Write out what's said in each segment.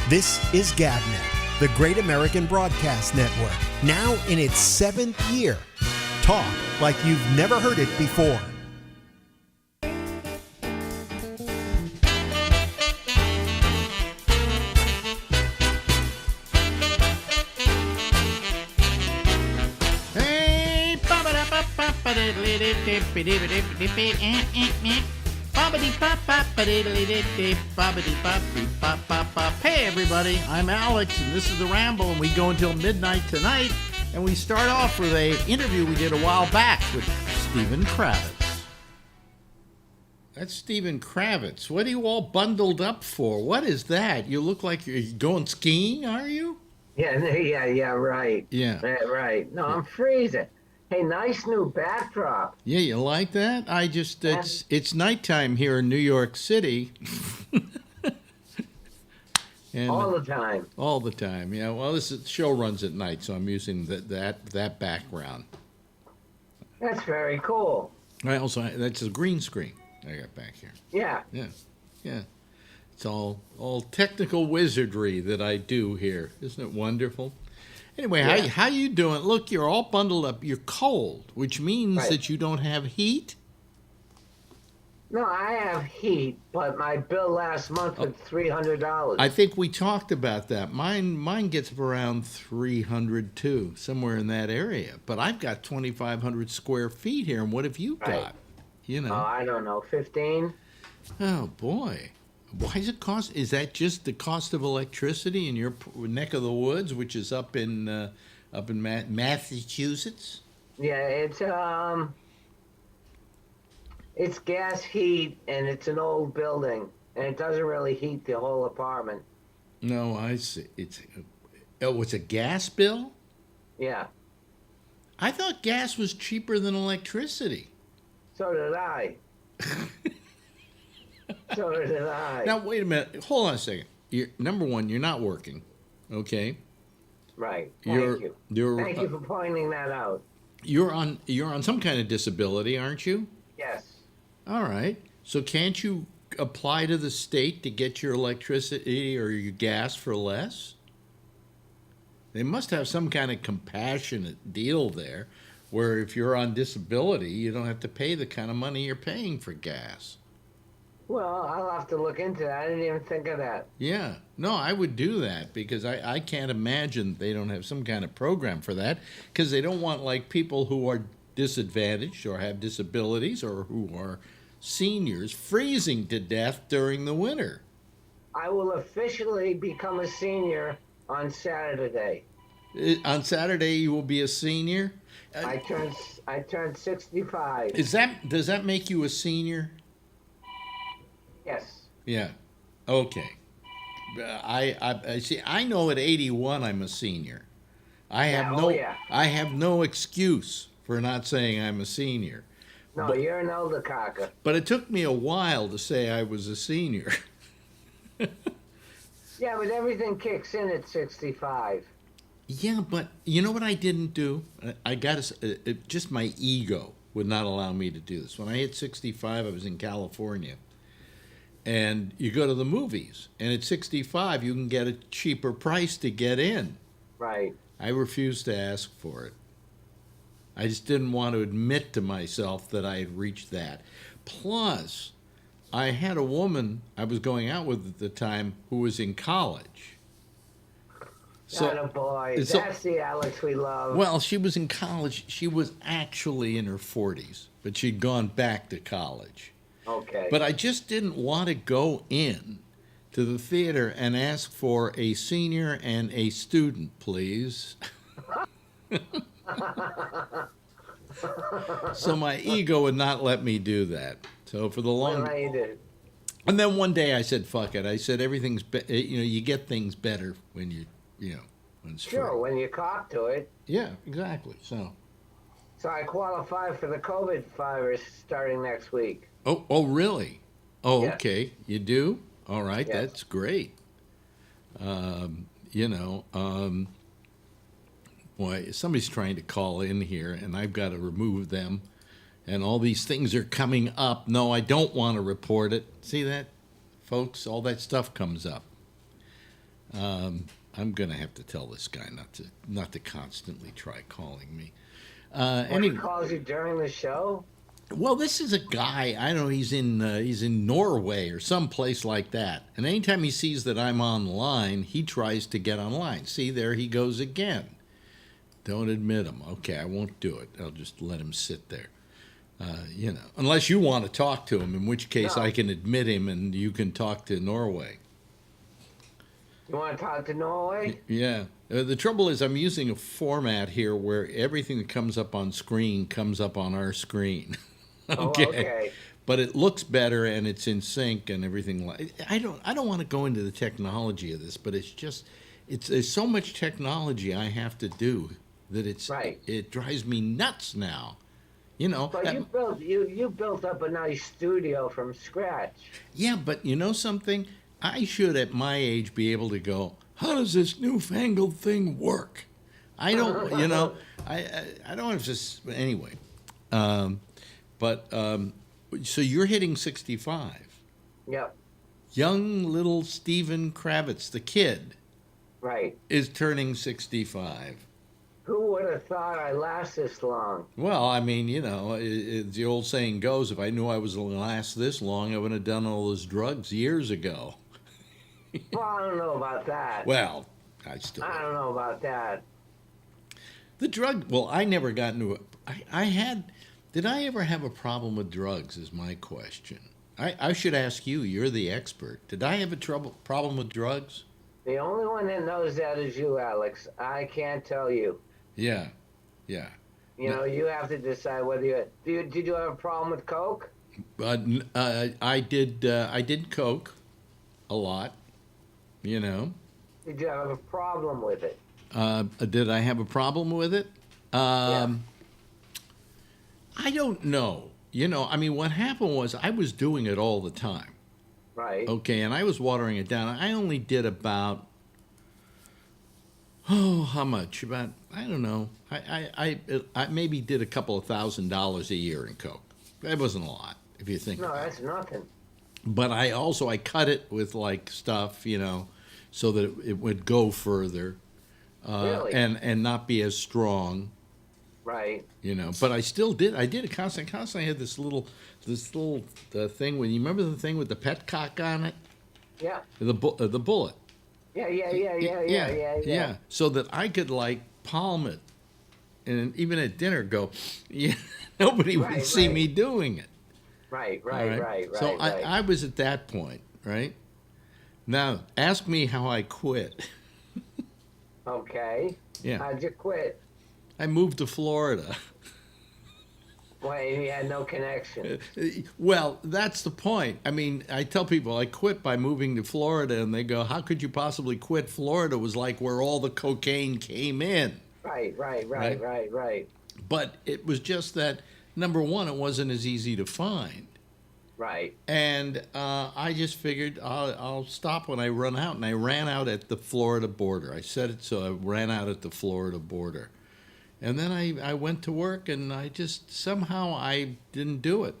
This is GabNet, the Great American Broadcast Network, now in its 7th year. Talk like you've never heard it before. Hey everybody, I'm Alex and this is the Ramble, and we go until midnight tonight, and we start off with an interview we did a while back with Stephen Kravitz. That's Stephen Kravitz. What are you all bundled up for? What is that? You look like you're going skiing, are you? Yeah, right. Yeah. Right. No, I'm freezing. Hey, nice new backdrop. Yeah, you like that? It's nighttime here in New York City. And all the time. All the time, yeah. Well, the show runs at night, so I'm using that background. That's very cool. That's a green screen I got back here. Yeah. Yeah. It's all technical wizardry that I do here. Isn't it wonderful? Anyway, yeah. how you doing? Look, you're all bundled up. You're cold, which means that you don't have heat. No, I have heat, but my bill last month was $300. I think we talked about that. Mine gets up around $300 too, somewhere in that area. But I've got 2,500 square feet here, and what have you got? Right. You know. Oh, I don't know, 15. Oh boy. Why does it cost? Is that just the cost of electricity in your neck of the woods, which is up in Massachusetts? Yeah, it's gas heat, and it's an old building, and it doesn't really heat the whole apartment. No, I see. It's a gas bill? Yeah. I thought gas was cheaper than electricity. So did I. So did I. Now, wait a minute. Hold on a second. Number one, you're not working, okay? Right. Thank you. Thank you for pointing that out. You're on some kind of disability, aren't you? Yes. All right. So can't you apply to the state to get your electricity or your gas for less? They must have some kind of compassionate deal there where if you're on disability, you don't have to pay the kind of money you're paying for gas. Well, I'll have to look into that. I didn't even think of that. Yeah. No, I would do that because I can't imagine they don't have some kind of program for that because they don't want like people who are disadvantaged or have disabilities or who are seniors freezing to death during the winter. I will officially become a senior on Saturday. On Saturday, you will be a senior? I turned 65. Does that make you a senior? Yes. Yeah. Okay. I see. I know at 81 I'm a senior. I have no excuse for not saying I'm a senior. No, you're an elder cocker. But it took me a while to say I was a senior. Yeah, but everything kicks in at 65. Yeah, but you know what I didn't do? Just my ego would not allow me to do this. When I hit 65, I was in California. And you go to the movies, and at 65, you can get a cheaper price to get in. Right. I refused to ask for it. I just didn't want to admit to myself that I had reached that. Plus, I had a woman I was going out with at the time who was in college. So, boy, that's the Alex we love. Well, she was in college. She was actually in her 40s, but she'd gone back to college. Okay. But I just didn't want to go in to the theater and ask for a senior and a student, please. So my ego would not let me do that. So for the long... Well, you did. And then one day I said, fuck it. I said, everything's... you get things better when when it's sure, free. when you cop to it. Yeah, exactly. So I qualify for the COVID virus starting next week. Oh, really? Oh, yes. Okay. You do? All right. Yes. That's great. Boy, somebody's trying to call in here, and I've got to remove them. And all these things are coming up. No, I don't want to report it. See that, folks? All that stuff comes up. I'm gonna have to tell this guy not to constantly try calling me. When he calls you during the show? Well, this is a guy. I don't know. He's in Norway or some place like that. And anytime he sees that I'm online, he tries to get online. See, there he goes again. Don't admit him. Okay, I won't do it. I'll just let him sit there. Unless you want to talk to him, in which case No. I can admit him and you can talk to Norway. You want to talk to Norway? Yeah. The trouble is I'm using a format here where everything that comes up on screen comes up on our screen. Okay. Oh, okay. But it looks better and it's in sync and everything. I don't want to go into the technology of this, but there's so much technology I have to do that it drives me nuts now. But you built up a nice studio from scratch. Yeah, but you know something? I should, at my age, be able to go, how does this newfangled thing work? I don't, I don't have to, anyway. So you're hitting 65. Yep. Young little Steven Kravitz, the kid, Right. is turning 65. Who would have thought I'd last this long? Well, I mean, the old saying goes, if I knew I was going to last this long, I would have done all those drugs years ago. Well, I don't know about that. Well, I don't know about that. The drug, well, I never got into it. Did I ever have a problem with drugs is my question. I should ask you, you're the expert. Did I have a problem with drugs? The only one that knows that is you, Alex. I can't tell you. Yeah. You have to decide whether did you have a problem with Coke? I did Coke a lot, Did you have a problem with it? Did I have a problem with it? Yeah. I don't know. What happened was I was doing it all the time. Right. Okay, and I was watering it down. I only did about, how much? About, I don't know. I maybe did a couple of $1,000 a year in Coke. That wasn't a lot, if you think about it. No, that's nothing. But I cut it with like stuff, so that it would go further, Really? and not be as strong. Right. But I still did. I did it constantly. Constantly, I had this little thing. When you remember the thing with the petcock on it, Yeah. the bullet. Yeah. So that I could like palm it, and even at dinner go, nobody would see me doing it. Right. So I was at that point, right? Now ask me how I quit. Okay. Yeah. How'd you quit? I moved to Florida. Why, you had no connection? Well, that's the point. I mean, I tell people I quit by moving to Florida, and they go, how could you possibly quit? Florida was like where all the cocaine came in. Right. But it was just that, number one, it wasn't as easy to find. Right. And I just figured I'll stop when I run out, and I ran out at the Florida border. I said it, so I ran out at the Florida border. And then I went to work, and I just, somehow I didn't do it,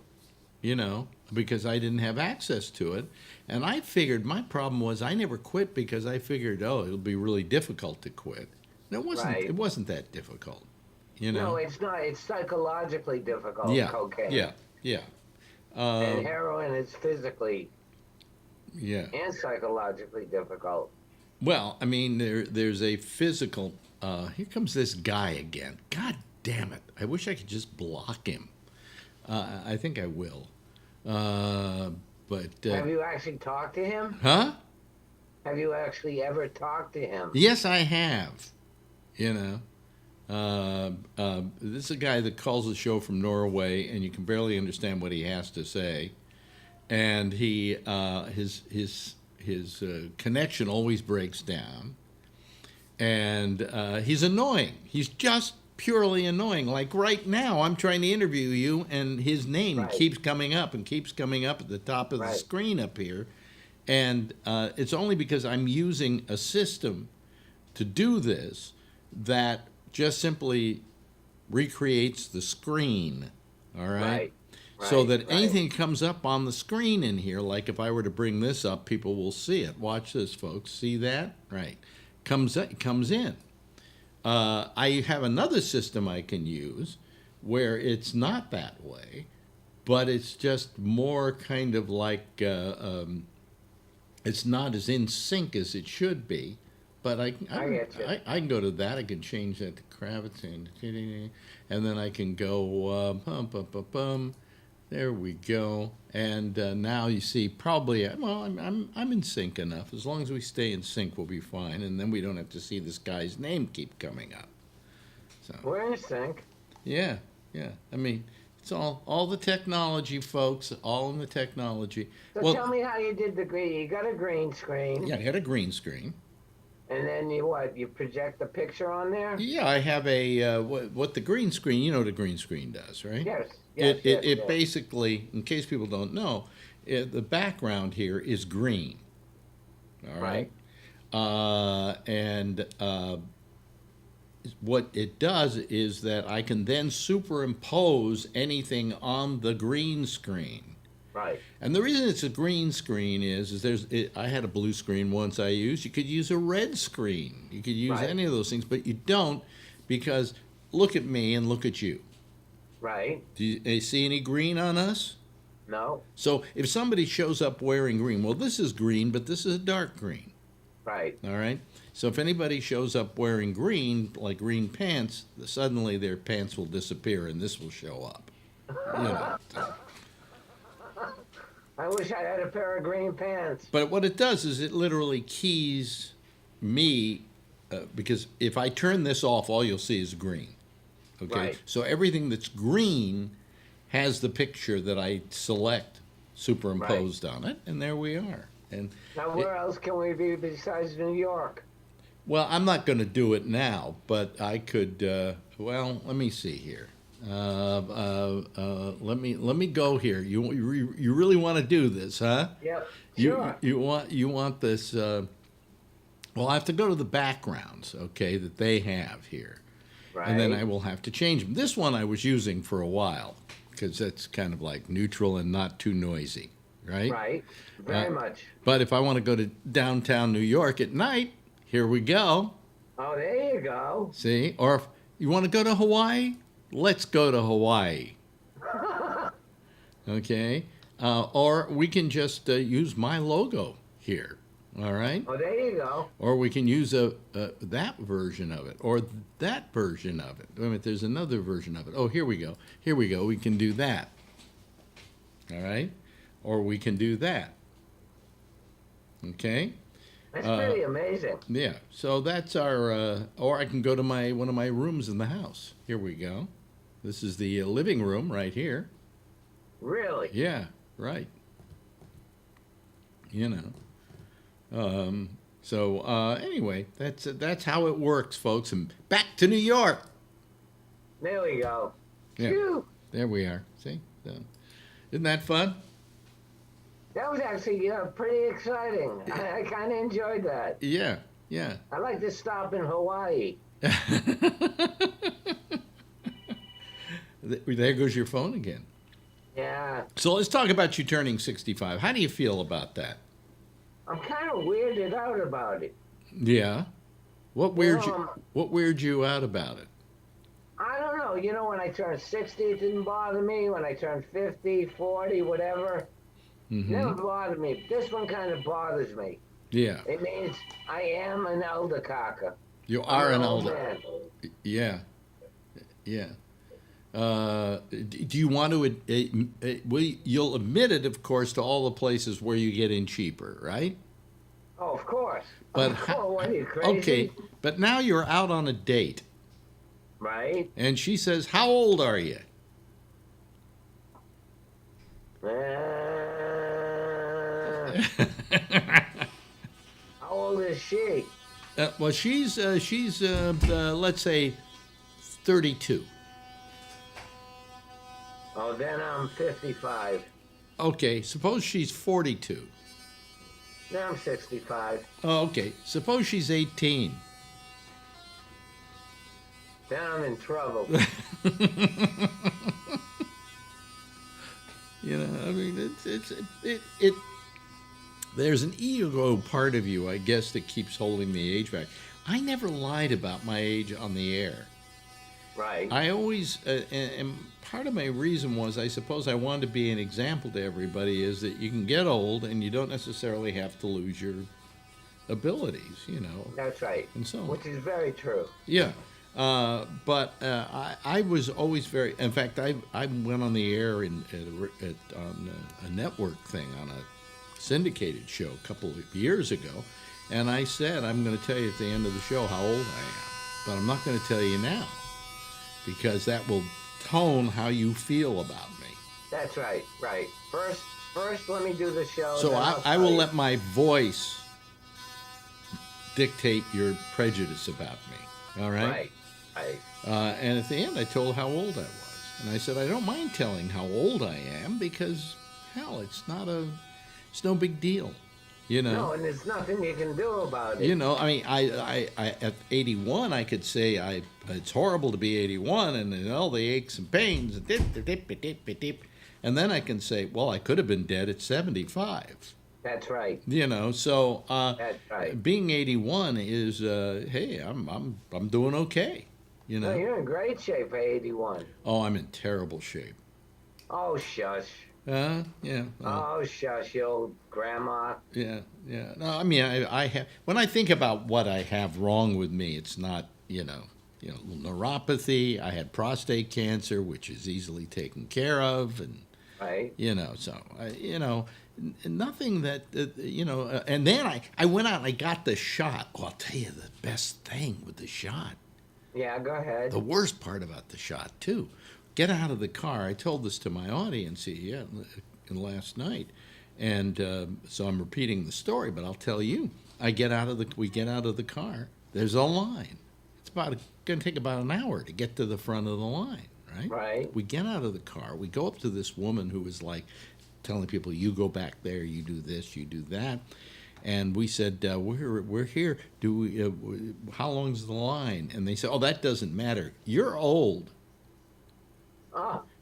because I didn't have access to it. And I figured my problem was I never quit because I figured, it'll be really difficult to quit. And it wasn't. Right. It wasn't that difficult, No, it's not. It's psychologically difficult, cocaine. Yeah. And heroin is physically and psychologically difficult. Well, I mean, there's a physical. Here comes this guy again. God damn it! I wish I could just block him. I think I will. But have you actually talked to him? Huh? Have you actually ever talked to him? Yes, I have. This is a guy that calls the show from Norway, and you can barely understand what he has to say. And he his connection always breaks down. And he's annoying. He's just purely annoying. Like right now, I'm trying to interview you, and his name keeps coming up and keeps coming up at the top of the screen up here. And it's only because I'm using a system to do this that just simply recreates the screen. All right? so Right, that right. anything comes up on the screen in here, like if I were to bring this up, people will see it. Watch this, folks. See that? Right. Comes in. I have another system I can use where it's not that way, but it's just more kind of like it's not as in sync as it should be. But I get you. I can go to that. I can change that to Kravitz and then I can go bum, bum, bum, bum. There we go. And now you see, probably, well, I'm in sync enough. As long as we stay in sync, we'll be fine. And then we don't have to see this guy's name keep coming up. So We're in sync. yeah. I mean, it's all the technology, folks. All in the technology. So tell me how you did the green. You got a green screen. Yeah, I had a green screen. And then you project the picture on there? Yeah, I have a what the green screen. You know what a green screen does, right? Yes. It basically, in case people don't know, the background here is green. All right. And what it does is that I can then superimpose anything on the green screen. Right. And the reason it's a green screen is I had a blue screen once I used. You could use a red screen. You could use any of those things, but you don't, because look at me and look at you. Right. Do you see any green on us? No. So if somebody shows up wearing green, well, this is green, but this is a dark green. Right. All right? So if anybody shows up wearing green, like green pants, suddenly their pants will disappear and this will show up. You know, so. I wish I had a pair of green pants. But what it does is it literally keys me, because if I turn this off, all you'll see is green. Okay? Right. So everything that's green has the picture that I select superimposed on it, and there we are. And Now, where else can we be besides New York? well, I'm not going to do it now, but I could. Well, let me see here. Let me go here. You really want to do this, huh? Yep. Sure. You want this? Well, I have to go to the backgrounds, okay, that they have here, Right. and then I will have to change them. This one I was using for a while because that's kind of like neutral and not too noisy, right? Right. Very much. But if I want to go to downtown New York at night, here we go. Oh, there you go. See? Or if you want to go to Hawaii, let's go to Hawaii. Okay? Or we can just use my logo here. All right? Oh, there you go. Or we can use that version of it or that version of it. Wait a minute, there's another version of it. Oh, here we go. Here we go. We can do that. All right? Or we can do that. Okay? That's pretty amazing. Yeah. So that's our, or I can go to one of my rooms in the house. Here we go. This is the living room right here. Really? Yeah, right. You know. So anyway, that's how it works, folks. And back to New York. There we go. Yeah. Phew. There we are. See? So, isn't that fun? That was actually pretty exciting. I kind of enjoyed that. Yeah. Yeah. I'd like to stop in Hawaii. There goes your phone again. Yeah. So let's talk about you turning 65. How do you feel about that? I'm kind of weirded out about it. Yeah. What weirded you out about it? I don't know. You know, when I turned 60, it didn't bother me. When I turned 50, 40, whatever, never bothered me. This one kind of bothers me. Yeah. It means I am an elder cocker. You are an old elder. man. Yeah. Yeah. Do you want to? You'll admit it, of course, to all the places where you get in cheaper, right? Oh, of course. But What are you, crazy? okay, but now you're out on a date, Right? and she says, "How old are you?" How old is she? Well, she's let's say 32. Oh, then I'm 55. Okay, suppose she's 42. Then I'm 65. Oh, okay, suppose she's 18. Then I'm in trouble. You know, I mean, it there's an ego part of you, I guess, that keeps holding the age back. I never lied about my age on the air. Right. I always, and part of my reason was, I suppose I wanted to be an example to everybody, is that you can get old and you don't necessarily have to lose your abilities, you know. That's right. And so on. Which is very true. Yeah. But I was always very, in fact, I went on the air on a network thing, on a syndicated show a couple of years ago, and I said, I'm going to tell you at the end of the show how old I am, but I'm not going to tell you now, because that will tone how you feel about me. That's right, right. First, let me do the show. So I will let my voice dictate your prejudice about me, all right? Right, right. And at the end, I told how old I was. And I said, I don't mind telling how old I am, because, hell, it's no big deal, you know? No, and there's nothing you can do about it. You know, I mean, I at 81, I could say it's horrible to be 81 and all the aches and pains, and then I can say, well, I could have been dead at 75. That's right. You know, so That's right. being 81 is, hey, I'm doing okay. You know. No, you're in great shape for 81. Oh, I'm in terrible shape. Oh, shush. Yeah. Oh, shush, you old grandma. Yeah. No, I mean, I have, when I think about what I have wrong with me, it's not, you know, neuropathy. I had prostate cancer, which is easily taken care of, and Right. you know, so nothing that and then I went out and I got the shot. Oh, I'll tell you the best thing with the shot. Yeah, go ahead. The worst part about the shot, too. Get out of the car. I told this to my audience last night, and so I'm repeating the story, but I'll tell you. We get out of the car. There's a line. It's going to take about an hour to get to the front of the line, right? Right. We get out of the car. We go up to this woman who was like telling people, you go back there, you do this, you do that. And we said, we're here. How long's the line? And they said, oh, that doesn't matter. You're old.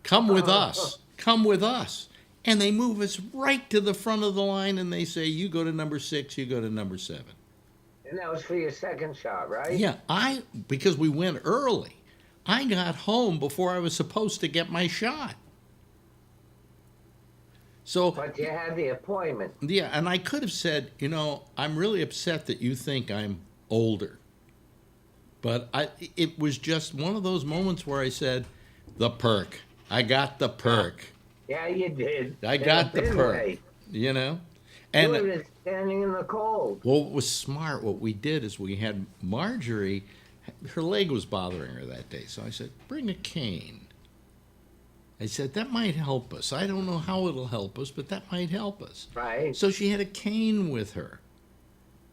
Come with us. Come with us. And they move us right to the front of the line, and they say, you go to number 6, you go to number 7. And that was for your second shot, right? Yeah, because we went early, I got home before I was supposed to get my shot. So, But you had the appointment. Yeah, and I could have said, I'm really upset that you think I'm older. But it was just one of those moments where I said, the perk. I got the perk. Yeah, you did. I got the perk. You know? And you were standing in the cold. What was smart, what we did is we had Marjorie, her leg was bothering her that day. So I said, bring a cane. I said, that might help us. I don't know how it'll help us, but that might help us. Right. So she had a cane with her.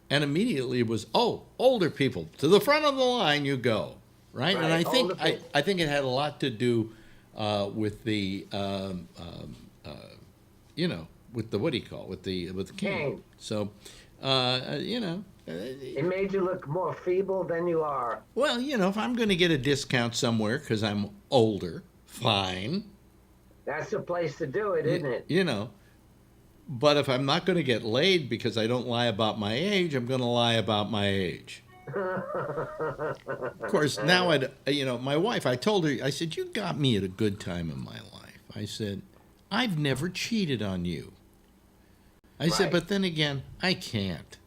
And immediately it was, older people, to the front of the line you go. Right? And I think it had a lot to do with the, with the, what do you call it? With the cane. So, it made you look more feeble than you are. Well, if I'm going to get a discount somewhere because I'm older, fine. That's the place to do it, isn't it? But if I'm not going to get laid because I don't lie about my age, I'm going to lie about my age. Of course, now my wife, I told her, I said, you got me at a good time in my life. I said, I've never cheated on you. I said, but then again, I can't.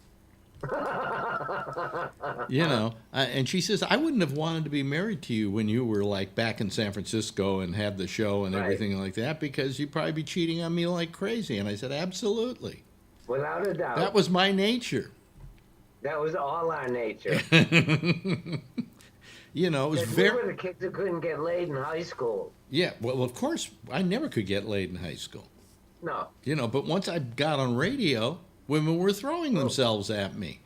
And she says, I wouldn't have wanted to be married to you when you were like back in San Francisco and had the show and everything like that, because you'd probably be cheating on me like crazy. And I said, absolutely. Without a doubt. That was my nature. That was all our nature. It was we were the kids who couldn't get laid in high school. Yeah, well, of course, I never could get laid in high school. No. But once I got on radio, women were throwing themselves at me.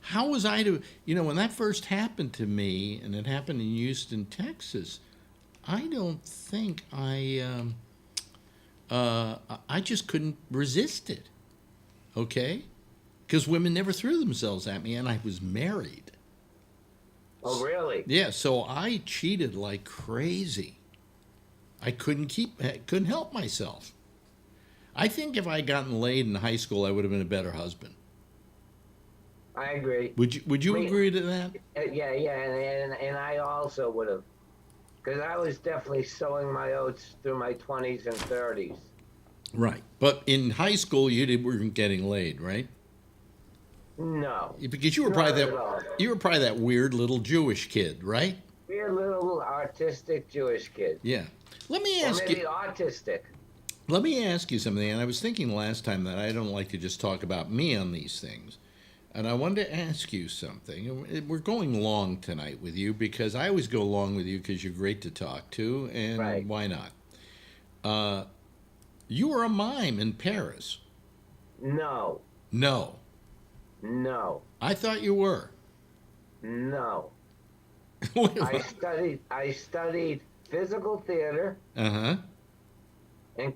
How was I to, when that first happened to me, and it happened in Houston, Texas, I don't think I just couldn't resist it, okay? Because women never threw themselves at me, and I was married. Oh, really? Yeah, so I cheated like crazy. I couldn't help myself. I think if I had gotten laid in high school, I would have been a better husband. I agree. Would you agree to that? Yeah, and I also would have, because I was definitely sowing my oats through my 20s and 30s. Right. But in high school, weren't getting laid, right? No. Because you were Not at all. probably that weird little Jewish kid, right? We're a little artistic Jewish kid. Yeah. Let me Or ask maybe you. autistic. Let me ask you something. And I was thinking last time that I don't like to just talk about me on these things. And I wanted to ask you something. We're going long tonight with you because I always go long with you because you're great to talk to, and Right. why not? You were a mime in Paris. No. No. No. I thought you were. No. Uh-huh. I studied physical theater and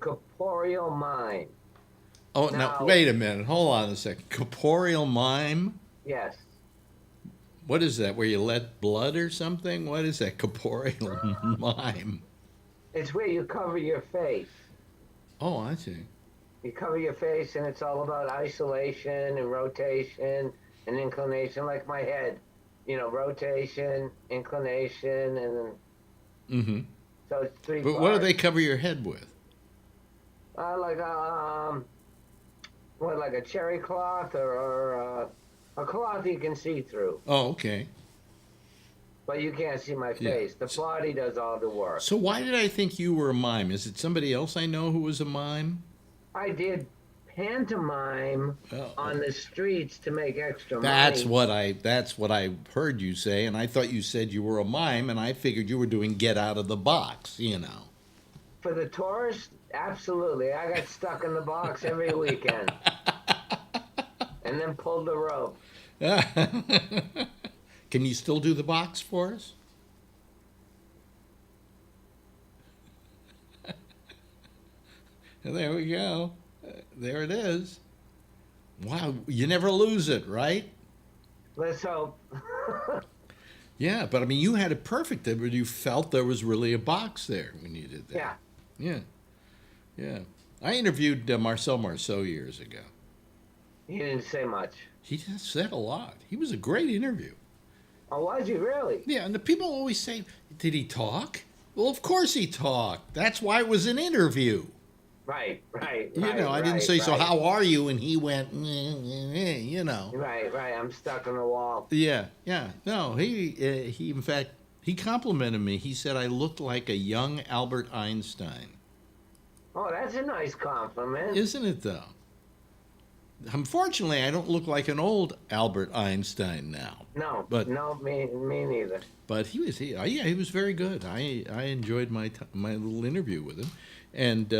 corporeal mime. Oh, now, wait a minute. Hold on a second. Corporeal mime? Yes. What is that? Where you let blood or something? What is that? Corporeal mime. It's where you cover your face. Oh, I see. You cover your face, and it's all about isolation and rotation and inclination, like my head. You know, rotation, inclination, and then. Mm-hmm. So it's three But parts. what do they cover your head with? Like a cherry cloth or a cloth you can see through, Oh, okay. but you can't see my Yeah. face. The body does all the work. So why did I think you were a mime? Is it somebody else I know who was a mime? I did pantomime Oh. on the streets to make extra That's money. what I heard you say, and I thought you said you were a mime, and I figured you were doing get out of the box, you know. For the tourists, absolutely. I got stuck in the box every weekend. And then pulled the rope. Can you still do the box for us? There we go. There it is. Wow, you never lose it, right? Let's hope. Yeah, but I mean, you had it perfect. You felt there was really a box there when you did that. Yeah. Yeah. Yeah. I interviewed Marcel Marceau years ago. He didn't say much. He just said a lot. He was a great interview. Oh, was he really? Yeah, and the people always say, did he talk? Well, of course he talked. That's why it was an interview. Right. You know, I didn't say, so how are you? And he went, you know. Right. I'm stuck on the wall. Yeah. No, he in fact, he complimented me. He said I looked like a young Albert Einstein. Oh, that's a nice compliment. Isn't it, though? Unfortunately, I don't look like an old Albert Einstein now. No, But me neither. But he was very good. I enjoyed my little interview with him, and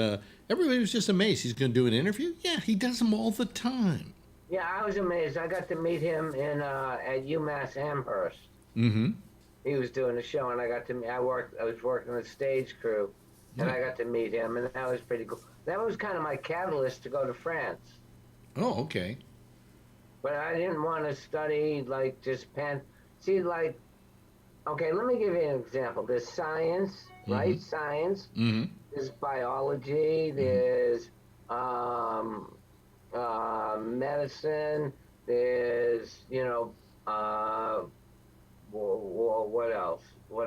everybody was just amazed. He's going to do an interview? Yeah, he does them all the time. Yeah, I was amazed. I got to meet him at UMass Amherst. Mm-hmm. He was doing a show, and I was working the stage crew, and I got to meet him, and that was pretty cool. That was kind of my catalyst to go to France. Oh, okay. But I didn't want to study like just okay, let me give you an example. There's science, right? Science. Mm-hmm. There's biology. There's medicine. There's what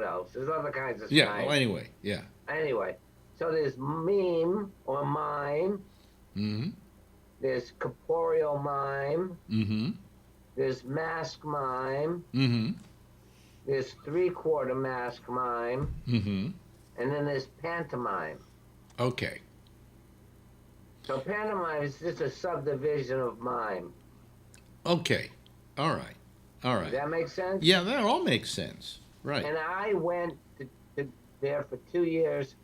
else? There's other kinds of Yeah. science. Well, anyway. Yeah. Anyway, so there's meme or mime. Mm-hmm. There's corporeal mime. Mm-hmm. There's mask mime. Mm-hmm. There's three-quarter mask mime. Mm-hmm. And then there's pantomime. Okay. So pantomime is just a subdivision of mime. Okay. All right. Does that make sense? Yeah, that all makes sense. Right. And I went to there for 2 years,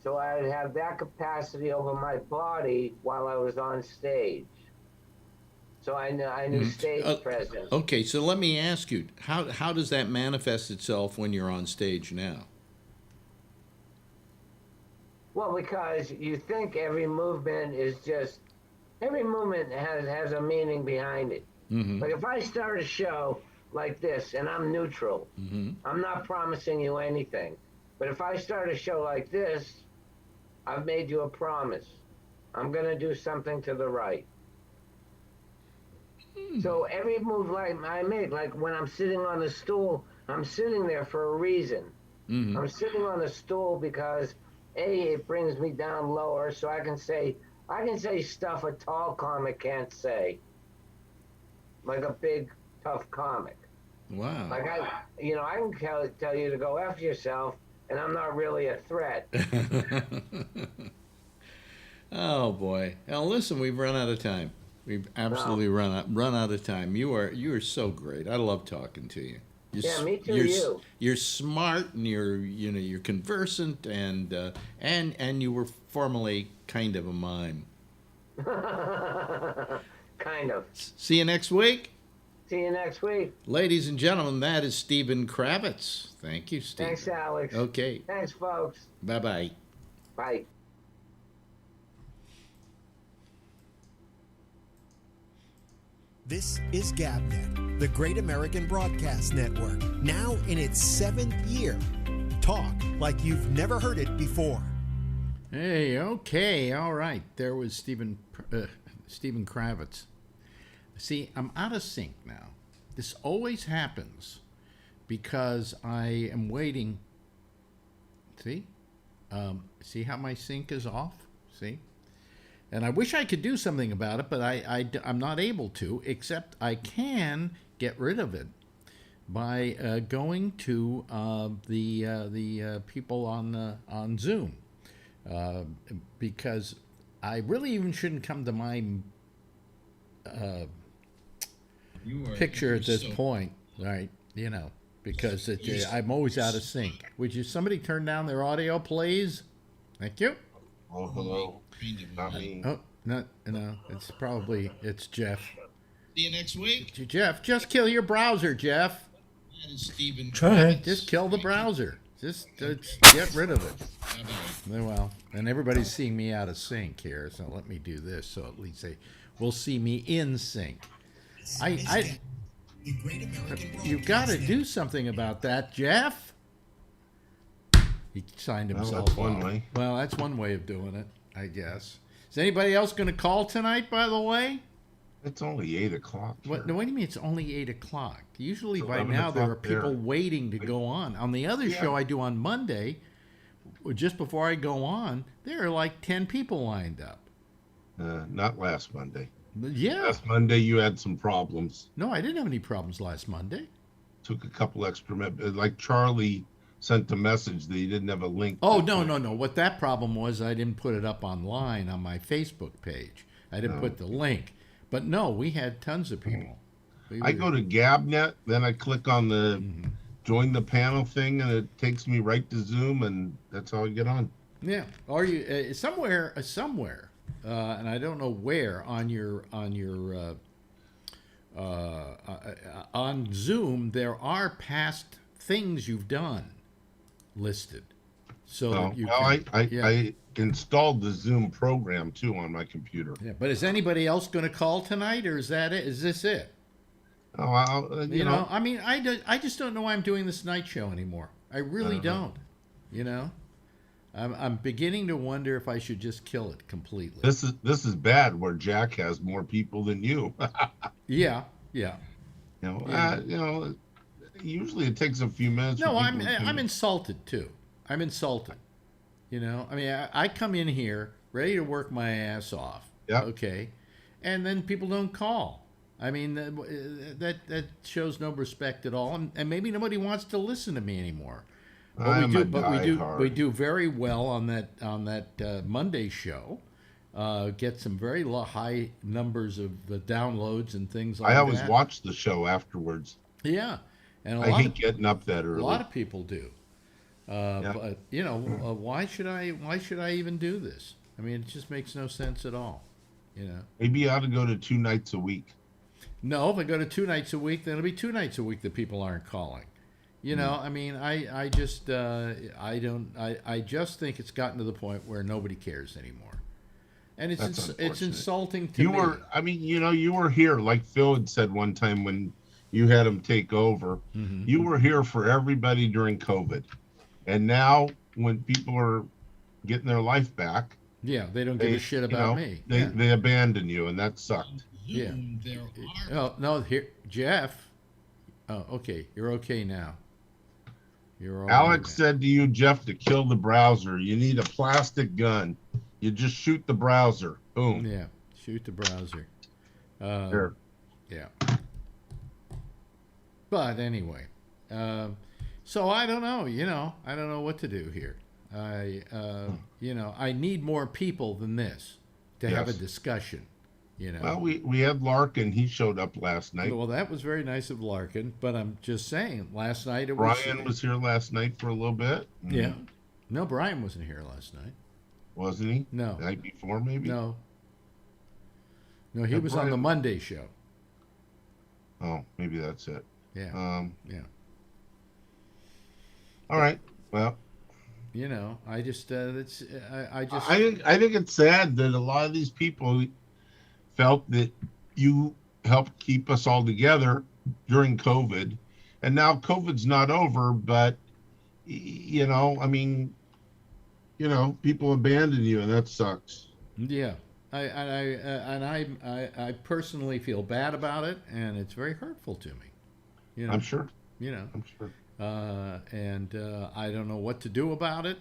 so I'd have that capacity over my body while I was on stage. So I knew stage presence. Okay, so let me ask you, how does that manifest itself when you're on stage now? Well, because you think every movement has a meaning behind it. Mm-hmm. Like if I start a show like this and I'm neutral, I'm not promising you anything. But if I start a show like this, I've made you a promise. I'm going to do something to the right. So every move like I make, like when I'm sitting on a stool, I'm sitting there for a reason. I'm sitting on a stool because it brings me down lower, so I can say stuff a tall comic can't say, like a big tough comic. Wow. Like I can tell you to go F yourself, and I'm not really a threat. Oh boy. Now listen, we've run out of time. We've absolutely run out of time. You are so great. I love talking to you. Me too. You're smart and you're conversant and you were formerly kind of a mime. Kind of. See you next week. See you next week. Ladies and gentlemen, that is Stephen Kravitz. Thank you, Stephen. Thanks, Alex. Okay. Thanks, folks. Bye-bye. Bye. This is GabNet, the Great American Broadcast Network, now in its 7th year. Talk like you've never heard it before. Hey, okay, all right. There was Stephen Kravitz. See, I'm out of sync now. This always happens because I am waiting. See? See how my sync is off? See? And I wish I could do something about it, but I'm not able to, except I can get rid of it by going to the people on Zoom, because I really even shouldn't come to my picture at this point, right? You know, because I'm always out of sync. Would you somebody turn down their audio, please? Thank you. Oh, hello. Not me. Oh, no, it's Jeff. See you next week. Jeff, just kill your browser, Jeff. That is Stephen. Try. Just kill the browser. Just get rid of it. Well, and everybody's seeing me out of sync here, so let me do this, so at least they will see me in sync. You've got to do something about that, Jeff. He signed himself that's one off. way. Well, that's one way of doing it, I guess. Is anybody else going to call tonight, by the way? It's only 8 o'clock. What do you mean it's only 8 o'clock? Usually It's by 11 now there are o'clock there. people waiting to go on. On the other show I do on Monday, just before I go on, there are like 10 people lined up. Not last Monday. Yeah. Last Monday you had some problems. No, I didn't have any problems last Monday. Took a couple extra minutes. Like Charlie sent a message that he didn't have a link. Oh, no. What that problem was, I didn't put it up online on my Facebook page. I didn't put the link. But no, we had tons of people. I go to GabNet, then I click on the join the panel thing, and it takes me right to Zoom, and that's how I get on. Yeah. Are you somewhere, and I don't know where on Zoom there are past things you've done listed, so that you can, I installed the Zoom program too on my computer. Yeah, but is anybody else going to call tonight, or is that it? Is this it? Oh, you know, I mean, I just don't know why I'm doing this night show anymore. I really don't. You know, I'm beginning to wonder if I should just kill it completely. This is bad where Jack has more people than you. Yeah. Usually it takes a few minutes. No, I'm insulted too. I'm insulted. You know, I mean, I come in here ready to work my ass off. Yeah. Okay, and then people don't call. I mean, that shows no respect at all, and maybe nobody wants to listen to me anymore. But we do very well on that Monday show. Get some very high numbers of downloads and things like that. I always watch the show afterwards. Yeah, and I hate getting up that early. A lot of people do. But you know, why should I even do this? I mean, it just makes no sense at all. You know. Maybe you ought to go to 2 nights a week. No, if I go to 2 nights a week, then it'll be 2 nights a week that people aren't calling. You know, I mean, I just think it's gotten to the point where nobody cares anymore, and it's insulting to me. You were here, like Phil had said one time when you had him take over. Mm-hmm. You were here for everybody during COVID, and now when people are getting their life back, Yeah, they don't give a shit about me. They abandon you, and that sucked. Yeah. Oh no, here, Jeff. Oh, okay. You're okay now. You're all Alex right said to you, Jeff, to kill the browser, you need a plastic gun. You just shoot the browser. Boom. Yeah, shoot the browser. There. Yeah. But anyway, so I don't know. I don't know what to do here. I need more people than this to have a discussion. Well, we had Larkin. He showed up last night. Well, that was very nice of Larkin. But I'm just saying, last night it Brian was here last night for a little bit. Yeah. No, Brian wasn't here last night. Wasn't he? No. The night before, maybe? No, he was on the Monday show. Oh, maybe that's it. Yeah. Yeah. All right. Well, I just I think it's sad that a lot of these people felt that you helped keep us all together during COVID, and now COVID's not over, but people abandon you, and that sucks. Yeah. I personally feel bad about it, and it's very hurtful to me. I'm sure. I'm sure. And I don't know what to do about it.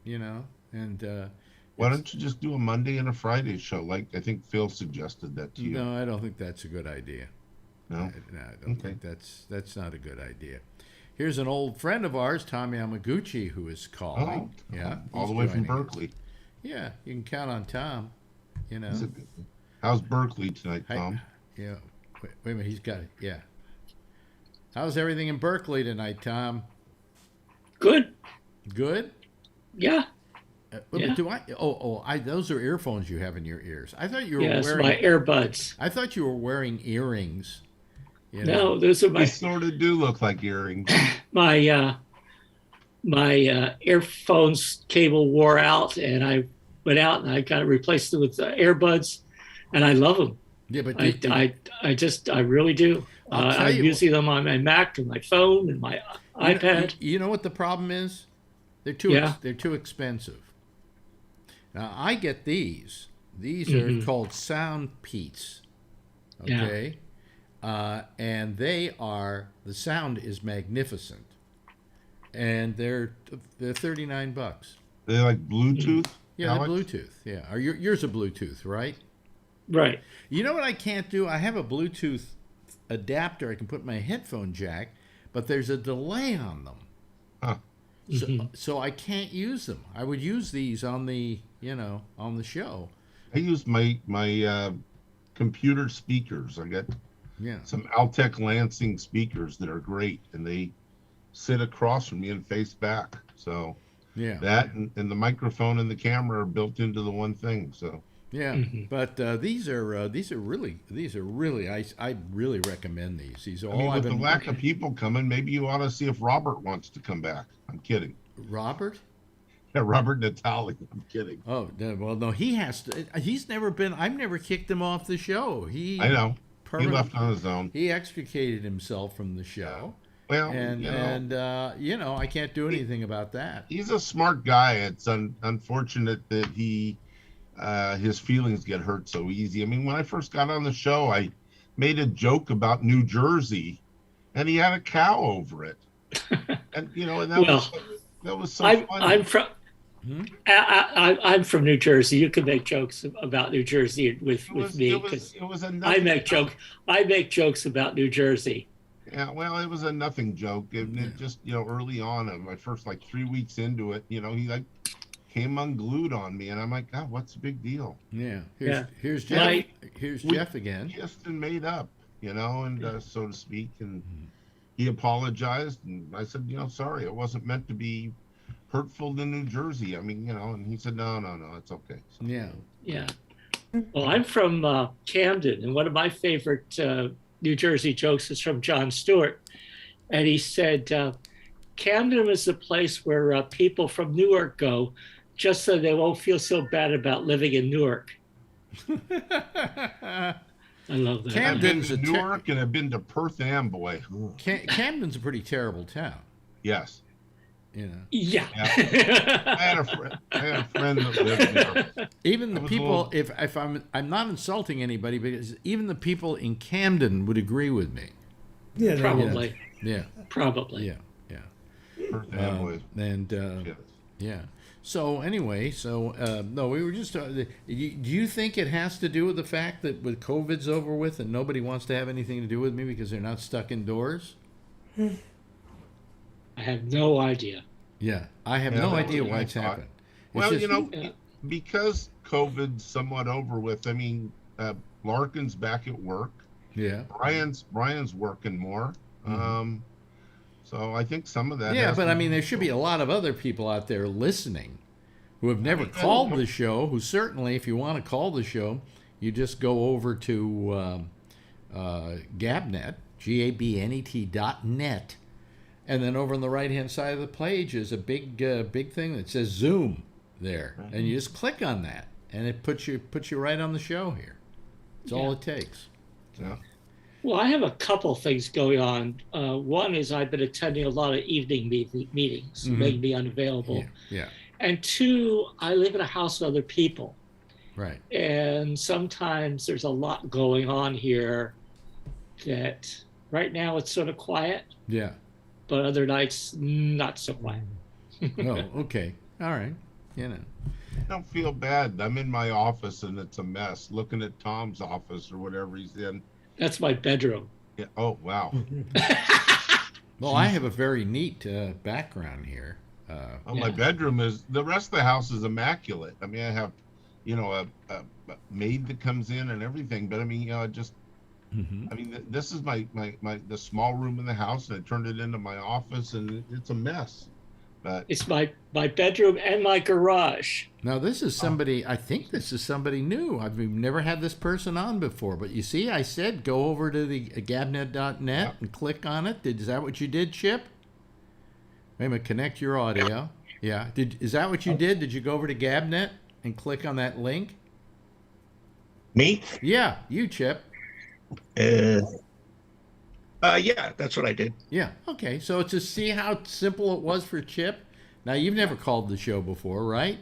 And why don't you just do a Monday and a Friday show? Like I think Phil suggested that to you. No, I don't think that's a good idea. No, I don't think that's not a good idea. Here's an old friend of ours, Tommy Yamaguchi, who is calling. Oh, yeah, all the way from Berkeley. Yeah, you can count on Tom. How's Berkeley tonight, Tom? Yeah, wait a minute, he's got it. Yeah. How's everything in Berkeley tonight, Tom? Good. Good? Yeah. Do I? Those are earphones you have in your ears. I thought you were wearing. my earbuds. I thought you were wearing earrings. No, those are my. They sort of do look like earrings. My earphones cable wore out, and I went out and I got it replaced with earbuds, and I love them. Yeah, but I really do. I'm using them on my Mac and my phone and my iPad. You know what the problem is? They're too expensive. Now I get these. These are called Sound Peats. Okay, and the sound is magnificent, and they're $39. They're like Bluetooth. Yeah, they're Bluetooth. Yeah, yours are Bluetooth, right? Right. You know what I can't do? I have a Bluetooth adapter I can put in my headphone jack, but there's a delay on them. Huh. So I can't use them. I would use these on the show. I use my computer speakers. I got some Altec Lansing speakers that are great, and they sit across from me and face back. So that and the microphone and the camera are built into the one thing. So but these are really I really recommend these. These are all with the lack of people coming, maybe you ought to see if Robert wants to come back. I'm kidding. Robert? Yeah, Robert Natali. I'm kidding. Oh, well, no, he has to. He's never been. I've never kicked him off the show. I know. He left on his own. He extricated himself from the show. Well, and I can't do anything about that. He's a smart guy. It's unfortunate that his feelings get hurt so easy. I mean, when I first got on the show, I made a joke about New Jersey, and he had a cow over it. And that was so funny. I'm from New Jersey. You can make jokes about New Jersey with me because I make jokes about New Jersey. Yeah, well, it was a nothing joke. It just early on, my first 3 weeks into it, he came unglued on me, and I'm like, God, what's the big deal? Yeah. Here's Jeff. Here's Jeff again. Just made up, and so to speak, and he apologized, and I said, sorry, it wasn't meant to be hurtful to New Jersey. I mean, and he said, no, it's okay. So, Yeah. Well, I'm from Camden, and one of my favorite New Jersey jokes is from Jon Stewart, and he said, Camden is the place where people from Newark go just so they won't feel so bad about living in Newark. I love that. Camden's I've been to Newark and I've been to Perth Amboy. Camden's a pretty terrible town. Yes. You know. Yeah. I had a friend that lived there. Even the I was people, a little- if I'm not insulting anybody, because even the people in Camden would agree with me. Yeah, they would. Probably. Yeah, Probably. yeah. First family. And Yes. yeah. So anyway, no, we were just. Do you think it has to do with the fact that with COVID's over with and nobody wants to have anything to do with me because they're not stuck indoors? I have no idea. Yeah, I have Yeah, no that idea was why my it's thought. happened. It's Well, just- you know, Yeah. because COVID's somewhat over with. I mean, Larkin's back at work. yeah. Brian's working more. So I think some of that. Yeah, has but to I do mean, there with should be a lot of other people out there listening who have never called the show, who certainly, if you want to call the show, you just go over to Gabnet, GABNET.net, and then over on the right-hand side of the page is a big thing that says Zoom there, and you just click on that, and it puts you right on the show here. That's all it takes. Yeah. Well, I have a couple things going on. One is I've been attending a lot of evening meetings, making me unavailable. Yeah, And two, I live in a house with other people. right. And sometimes there's a lot going on here that right now it's sort of quiet, Yeah. but other nights not so quiet. Oh, okay. All right. You know. Don't feel bad. I'm in my office and it's a mess. Looking at Tom's office or whatever he's in. That's my bedroom. Yeah. Oh wow. Well, I have a very neat background here. My bedroom is. The rest of the house is immaculate. I mean, I have, a maid that comes in and everything. But I mean, just. Mhm. I mean, this is the small room in the house, and I turned it into my office, and it's a mess. But It's my bedroom and my garage. Now, this is somebody, I think this is somebody new. We've never had this person on before. But you see, I said go over to the gabnet.net and click on it. Is that what you did, Chip? Wait a minute, connect your audio. Yeah. Is that what you did? Did you go over to Gabnet and click on that link? Me? Yeah, you, Chip. Yeah, that's what I did. Yeah. Okay. So to see how simple it was for Chip. Now, you've never called the show before, right?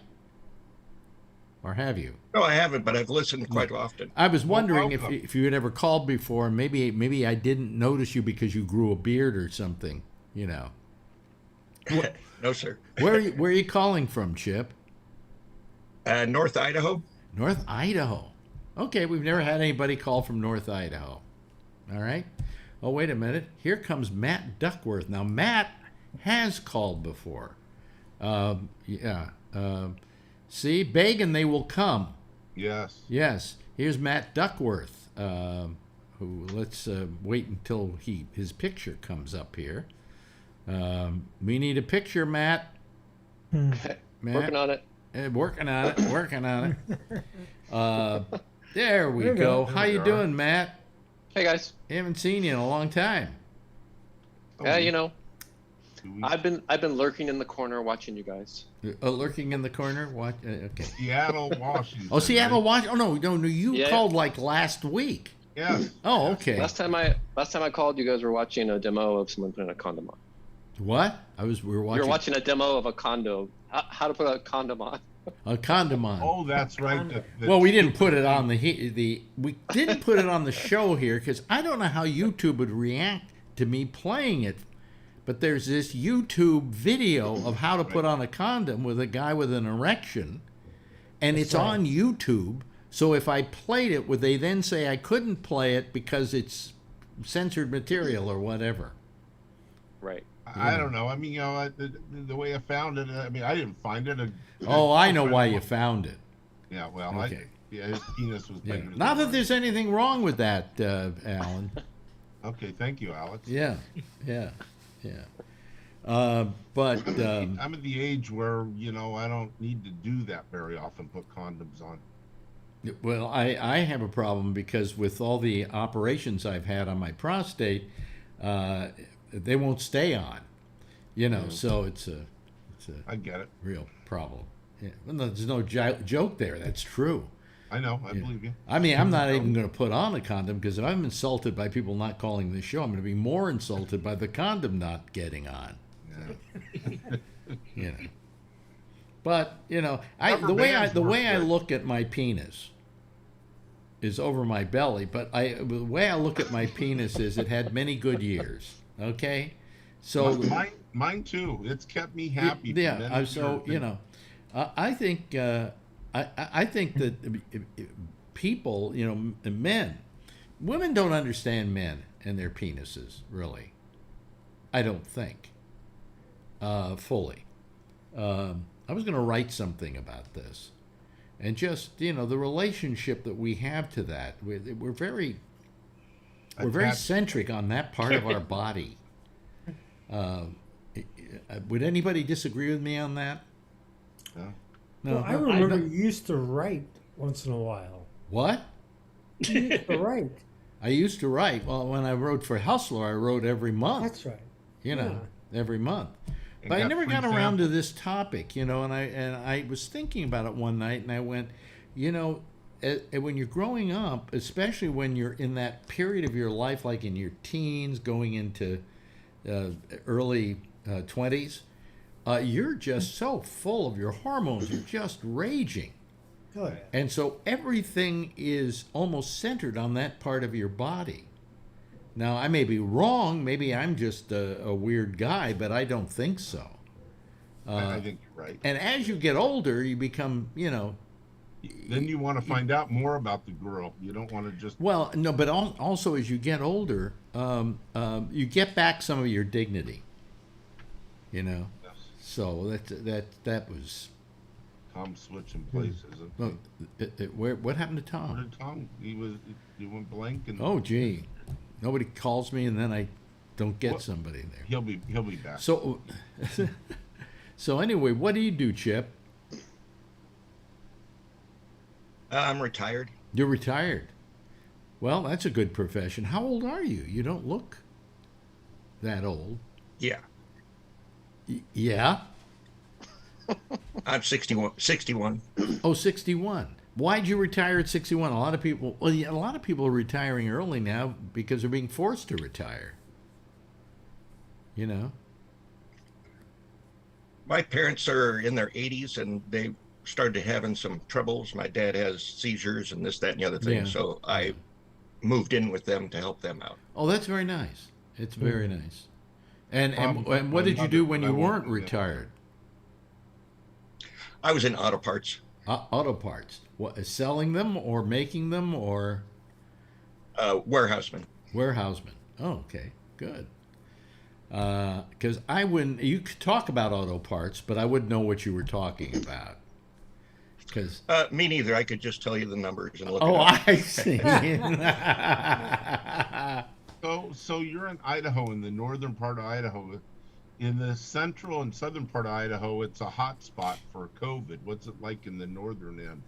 Or have you? No, I haven't, but I've listened quite often. I was wondering welcome. if you had ever called before. Maybe I didn't notice you because you grew a beard or something. No, sir. Where are you calling from, Chip? North Idaho. North Idaho. Okay, we've never had anybody call from North Idaho. All right. Oh, wait a minute. Here comes Matt Duckworth. Now, Matt has called before. See, beg and they will come. yes. Yes. Here's Matt Duckworth. Who? Let's wait until his picture comes up here. We need a picture, Matt. Okay. Matt. Working on it. Working on it. Working on it. There we There we go. go. How you we are. doing, Matt? Hey guys. Haven't seen you in a long time. Yeah, 2 weeks. I've been lurking in the corner watching you guys. Lurking in the corner. What? Okay. Seattle, Washington. Oh, Seattle, right? Washington. Oh no. You Yeah. called like last week. Yes. Oh, okay. Last time I called, you guys were watching a demo of someone putting a condom on. What? We were You watching, were watching a demo of a condo. How to put a condom on. a condom on. Oh, that's right. Well, we didn't put it on we didn't put it on the show here because I don't know how YouTube would react to me playing it. But there's this YouTube video of how to put on a condom with a guy with an erection, and it's on YouTube. So if I played it, would they then say I couldn't play it because it's censored material or whatever? Right. I don't know. I mean, the way I found it. I mean, I didn't find it. Oh, I know why you found it. Yeah. Well, Okay. his penis was Yeah. bigger. than Not that mine. there's anything wrong with that, Alan. Okay. Thank you, Alex. Yeah. But I'm at the age where I don't need to do that very often. Put condoms on. well, I have a problem because with all the operations I've had on my prostate, they won't stay on. So it's a I get it. real problem. Yeah. Well, there's no joke there. That's true. I know. I believe you. I mean, I'm not even going to put on a condom because if I'm insulted by people not calling the show, I'm going to be more insulted by the condom not getting on. Yeah. You know. But you know, Rubber the bands work way I good. look at my penis is over my belly. But the way I look at my penis is it had many good years. Okay, so Mine too. It's kept me happy. For yeah. many So years. you know, I think I think that people, you know, men, women don't understand men and their penises really. I don't think fully. I was going to write something about this, and just you know the relationship that we have to that. We're very Attached. centric on that part of our body. Would anybody disagree with me on that? No. No. Well, I remember you used to write once in a while. What? You used to write. I used to write. Well, when I wrote for Hustler, I wrote every month. That's right. You know, every month. And But I got never free got around to samples. this topic, you know, and I was thinking about it one night, and I went, you know, when you're growing up, especially when you're in that period of your life, like in your teens, going into early 20s, you're just so full of your hormones, you're just raging. Oh, yeah. And so everything is almost centered on that part of your body. Now, I may be wrong. Maybe I'm just a weird guy, but I don't think so. I think you're right. And as you get older, you become, you know. Then you want to find out more about the girl. You don't want to just. Well, no, but also as you get older, you get back some of your dignity. You know. Yes. So that was. Tom switching places. Well, what happened to Where Tom? did Tom? He went blank and. Oh, gee, nobody calls me, and then I don't get What? somebody there. He'll be back. So, so anyway, what do you do, Chip? I'm retired. You're retired. Well, that's a good profession. How old are you? You don't look that old. Yeah. Yeah? I'm 61. 61. Oh, 61. Why'd you retire at 61? A lot of people, well, yeah, a lot of people are retiring early now because they're being forced to retire. You know? My parents are in their 80s and they started having some troubles. My dad has seizures and this, that, and the other thing. Yeah. So I moved in with them to help them out. Oh, that's very nice. It's very nice. And Probably what did you do another, when but I you won't weren't do that. retired? I was in auto parts, Auto parts. What, selling them or making them or warehouseman. warehouseman? Oh, okay. Good. Because I wouldn't, you could talk about auto parts, but I wouldn't know what you were talking about. Because Me neither. I could just tell you the numbers and look oh, it up. I see. So you're in Idaho, in the northern part of Idaho. In the central and southern part of Idaho, it's a hot spot for COVID. What's it like in the northern end?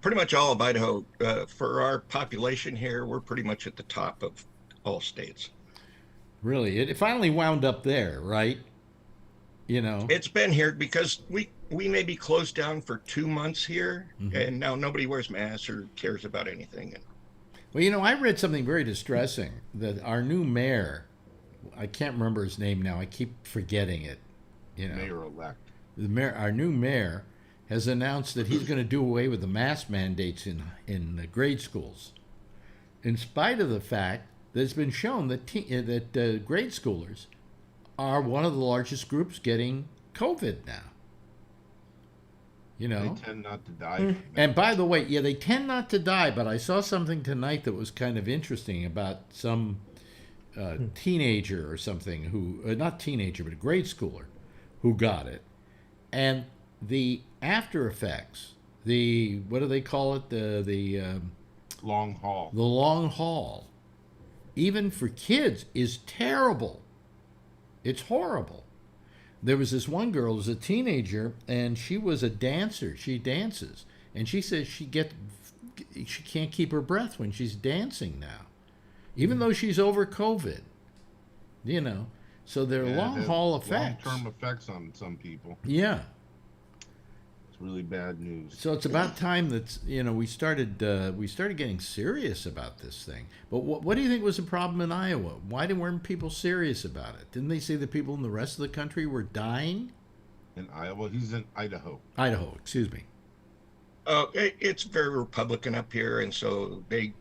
Pretty much all of Idaho. For our population here, we're pretty much at the top of all states. Really, it finally wound up there, right? You know. It's been here because we may be closed down for 2 months here, and now nobody wears masks or cares about anything. Well, you know, I read something very distressing that our new mayor, I can't remember his name now. I keep forgetting it. You know, Mayor-elect. our new mayor, has announced that he's going to do away with the mask mandates in the grade schools, in spite of the fact that it's been shown that grade schoolers are one of the largest groups getting COVID now. You know, They tend not to die. From that. and by the way, yeah, they tend not to die. But I saw something tonight that was kind of interesting about some teenager or something who, not teenager, but a grade schooler who got it. And the after effects, what do they call it? The Long haul. the long haul, even for kids, is terrible. It's horrible. There was this one girl who was a teenager, and she was a dancer. She dances, and she says she can't keep her breath when she's dancing now, even though she's over COVID. You know, so there are Yeah, it long has haul effects. Long-term effects on some people. Yeah. It's really bad news. So it's about time that we started getting serious about this thing. But what do you think was the problem in Iowa? Why weren't people serious about it? Didn't they say that people in the rest of the country were dying? In Iowa, he's in Idaho. Idaho, excuse me. It's very Republican up here, and so they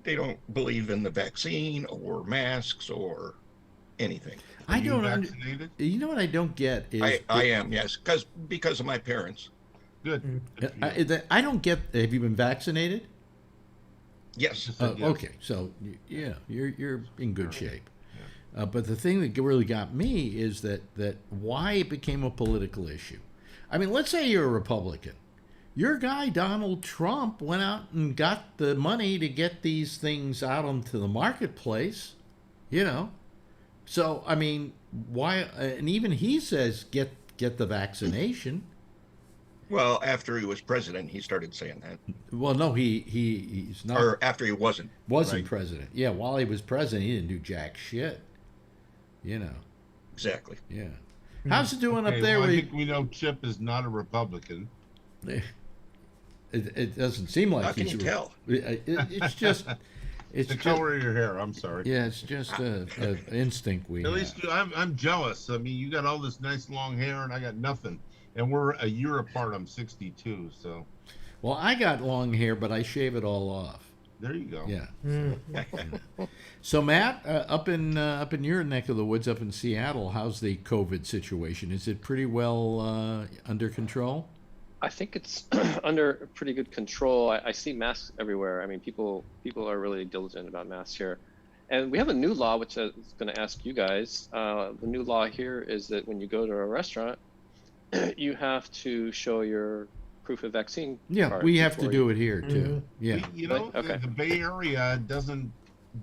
don't believe in the vaccine or masks or anything. Are you vaccinated? You know what I don't get is I am, yes, because of my parents. Good. I don't get. Have you been vaccinated? Yes. Yes. Okay, so yeah, you're in good shape. But the thing that really got me is that why it became a political issue. I mean, let's say you're a Republican. Your guy Donald Trump went out and got the money to get these things out onto the marketplace, So I mean, why? And even he says get the vaccination. Well, after he was president, he started saying that. Well, no, he's not. Or after he wasn't. Wasn't president. Yeah, while he was president, he didn't do jack shit. Exactly. Yeah. How's it doing up there? Well, I think we know Chip is not a Republican. It doesn't seem like How can he's. you tell? It's just. It's the color of your hair. I'm sorry. Yeah, it's just an instinct we. At least I'm jealous. I mean, you got all this nice long hair, and I got nothing. And we're a year apart. I'm 62, so. Well, I got long hair, but I shave it all off. There you go. Yeah. So Matt, up in your neck of the woods, up in Seattle, how's the COVID situation? Is it pretty well under control? I think it's under pretty good control. I see masks everywhere. I mean, people are really diligent about masks here. And we have a new law, which I was going to ask you guys. The new law here is that when you go to a restaurant, you have to show your proof of vaccine. Yeah, we have to do it here too. Yeah. The Bay Area doesn't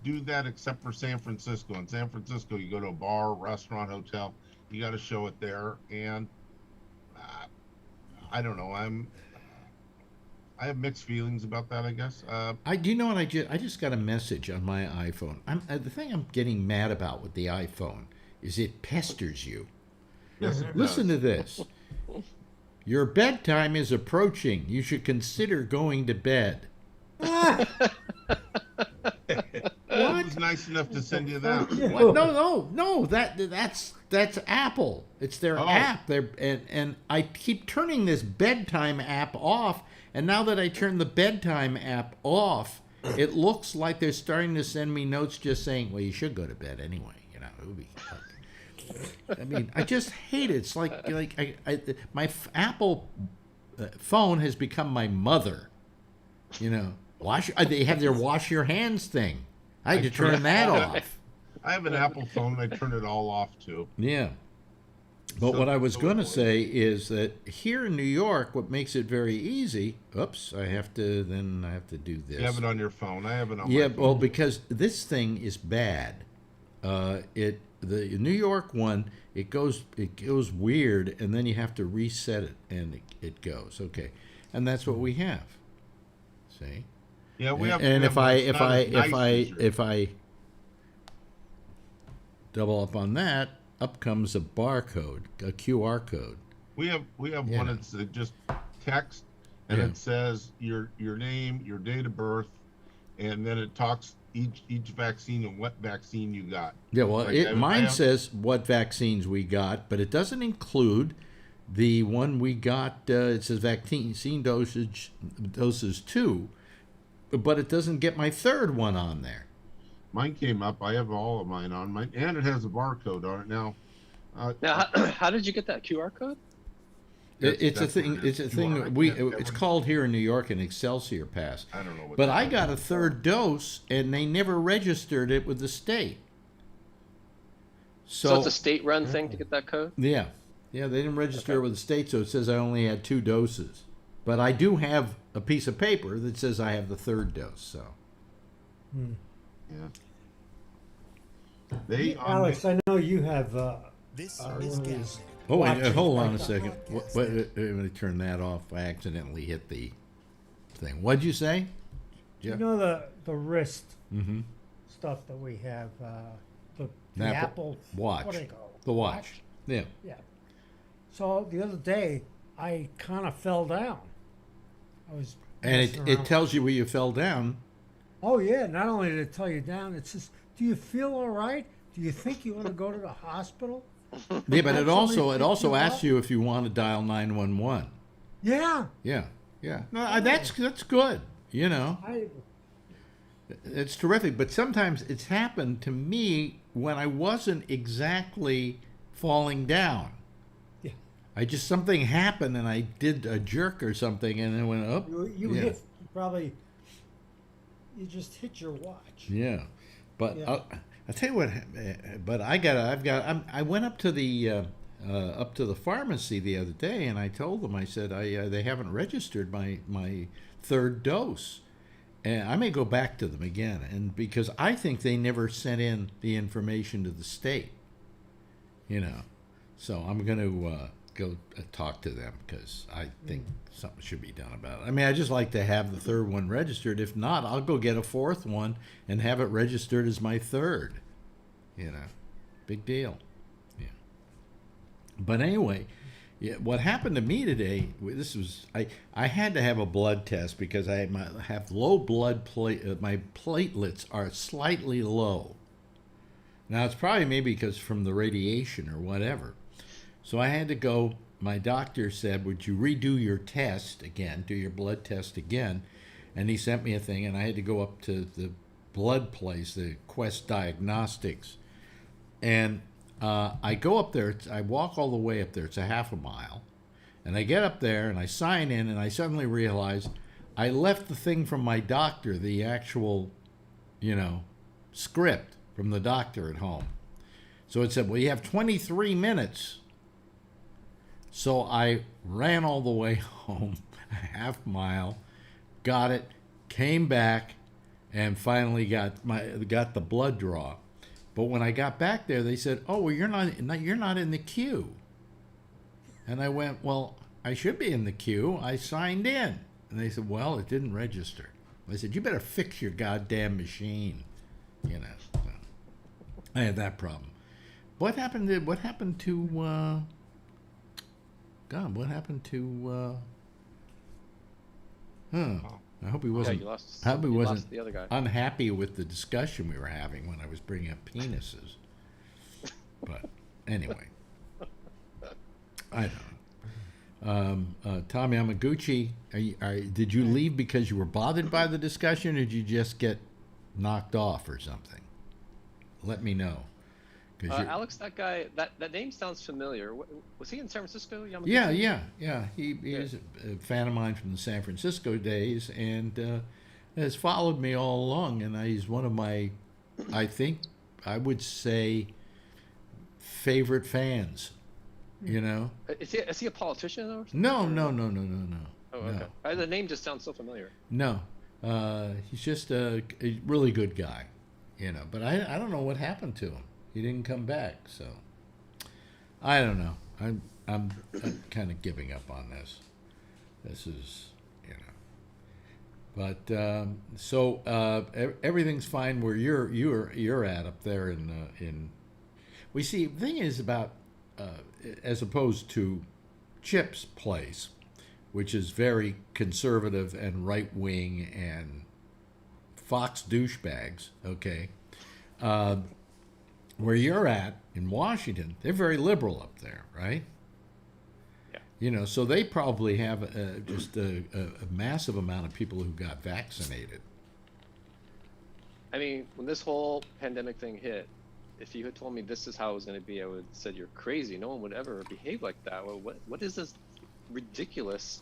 do that except for San Francisco. In San Francisco, you go to a bar, restaurant, hotel, you got to show it there. And I don't know. I have mixed feelings about that, I guess. Do you know what I just got a message on my iPhone. The thing I'm getting mad about with the iPhone is it pesters you. Yes, it Listen does. to this. Your bedtime is approaching. You should consider going to bed. What? Who's nice enough to send you that? What? No. That's Apple. It's their app. And I keep turning this bedtime app off. And now that I turn the bedtime app off, it looks like they're starting to send me notes just saying, "Well, you should go to bed anyway." It would be. I mean, I just hate it. It's like my Apple phone has become my mother. They have their wash your hands thing. I had to turn that off. I have an Apple phone. And I turn it all off too. Yeah. But what I was going to say is that here in New York, what makes it very easy. Oops, I have to do this. You have it on your phone. I have it on my phone. Yeah, well, because this thing is bad. The New York one, it goes weird, and then you have to reset it, and it goes okay, and that's what we have. See? Yeah, we have. And if I double up on that, up comes a barcode, a QR code. We have one that's just text, and it says your name, your date of birth, and then it talks each vaccine and what vaccine you got. Yeah, well, mine says what vaccines we got, but it doesn't include the one we got. It says vaccine doses 2, but it doesn't get my third one on there. Mine came up. I have all of mine on mine, and it has a barcode on it now. Now, how did you get that QR code? It's a thing. It's called here in New York an Excelsior Pass. I don't know what. But I got a third dose, and they never registered it with the state. So it's a state-run thing to get that code? Yeah, they didn't register it with the state, so it says I only had 2 doses. But I do have a piece of paper that says I have the third dose. So. Yeah. Alex, I know you have. This is Gas. Oh, wait, hold on a second. Let me turn that off. I accidentally hit the thing. What'd you say? You know the wrist stuff that we have, the Apple Watch. What do they call it? The watch. Yeah. Yeah. So the other day, I kind of fell down. I was. And messing it around. tells you where you fell down. Oh yeah, not only did it tell you down, it says, "Do you feel all right? Do you think you want to go to the hospital?" Yeah, but it also picked you asks up? you if you want to dial 911. Yeah, Yeah, yeah. No, that's good. You know, I it's terrific. But sometimes it's happened to me when I wasn't exactly falling down. Yeah. Something happened and I did a jerk or something and it went up. you yeah. hit probably. You just hit your watch. Yeah, but Yeah. I'll tell you what. But I went up to the pharmacy the other day, and I told them. I said, they haven't registered my third dose, and I may go back to them again, and because I think they never sent in the information to the state. You know, so I'm going to go talk to them because I think something should be done about it. I mean, I just like to have the third one registered. If not, I'll go get a fourth one and have it registered as my third. You know, big deal. Yeah. But anyway, yeah, what happened to me today? This was I had to have a blood test because I have low blood my platelets are slightly low. Now it's probably maybe because from the radiation or whatever. So I had to go. My doctor said, "Would you redo your test again? Do your blood test again?" And he sent me a thing, and I had to go up to the blood place, the Quest Diagnostics, and I go up there. I walk all the way up there. It's a half a mile, and I get up there and I sign in, and I suddenly realize I left the thing from my doctor, the actual, script from the doctor at home. So it said, "Well, you have 23 minutes." So I ran all the way home, a half mile, got it, came back, and finally got the blood draw. But when I got back there, they said, "Oh, well, you're not in the queue." And I went, "Well, I should be in the queue. I signed in." And they said, "Well, it didn't register." I said, "You better fix your goddamn machine." So I had that problem. What happened to God, what happened to I hope he wasn't you lost, hope he you wasn't lost the other guy. unhappy with the discussion we were having when I was bringing up penises. But anyway, I don't know. Tommy Yamaguchi, did you leave because you were bothered by the discussion, or did you just get knocked off or something? Let me know. Alex, that guy, that name sounds familiar. Was he in San Francisco? Yamaguchi? Yeah. He is a fan of mine from the San Francisco days, and has followed me all along. And he's one of my, I think, I would say, favorite fans. Is he a politician or something? No. Oh, okay. No. The name just sounds so familiar. No, he's just a really good guy, But I don't know what happened to him. He didn't come back, so I don't know. I'm kind of giving up on this. This is, But so everything's fine where you're at up there in. We see the thing is about as opposed to Chip's place, which is very conservative and right wing and Fox douchebags. Okay. Where you're at in Washington, they're very liberal up there, right? Yeah. So they probably have just a massive amount of people who got vaccinated. I mean, when this whole pandemic thing hit, if you had told me this is how it was going to be, I would have said you're crazy. No one would ever behave like that. Well, what is this ridiculous?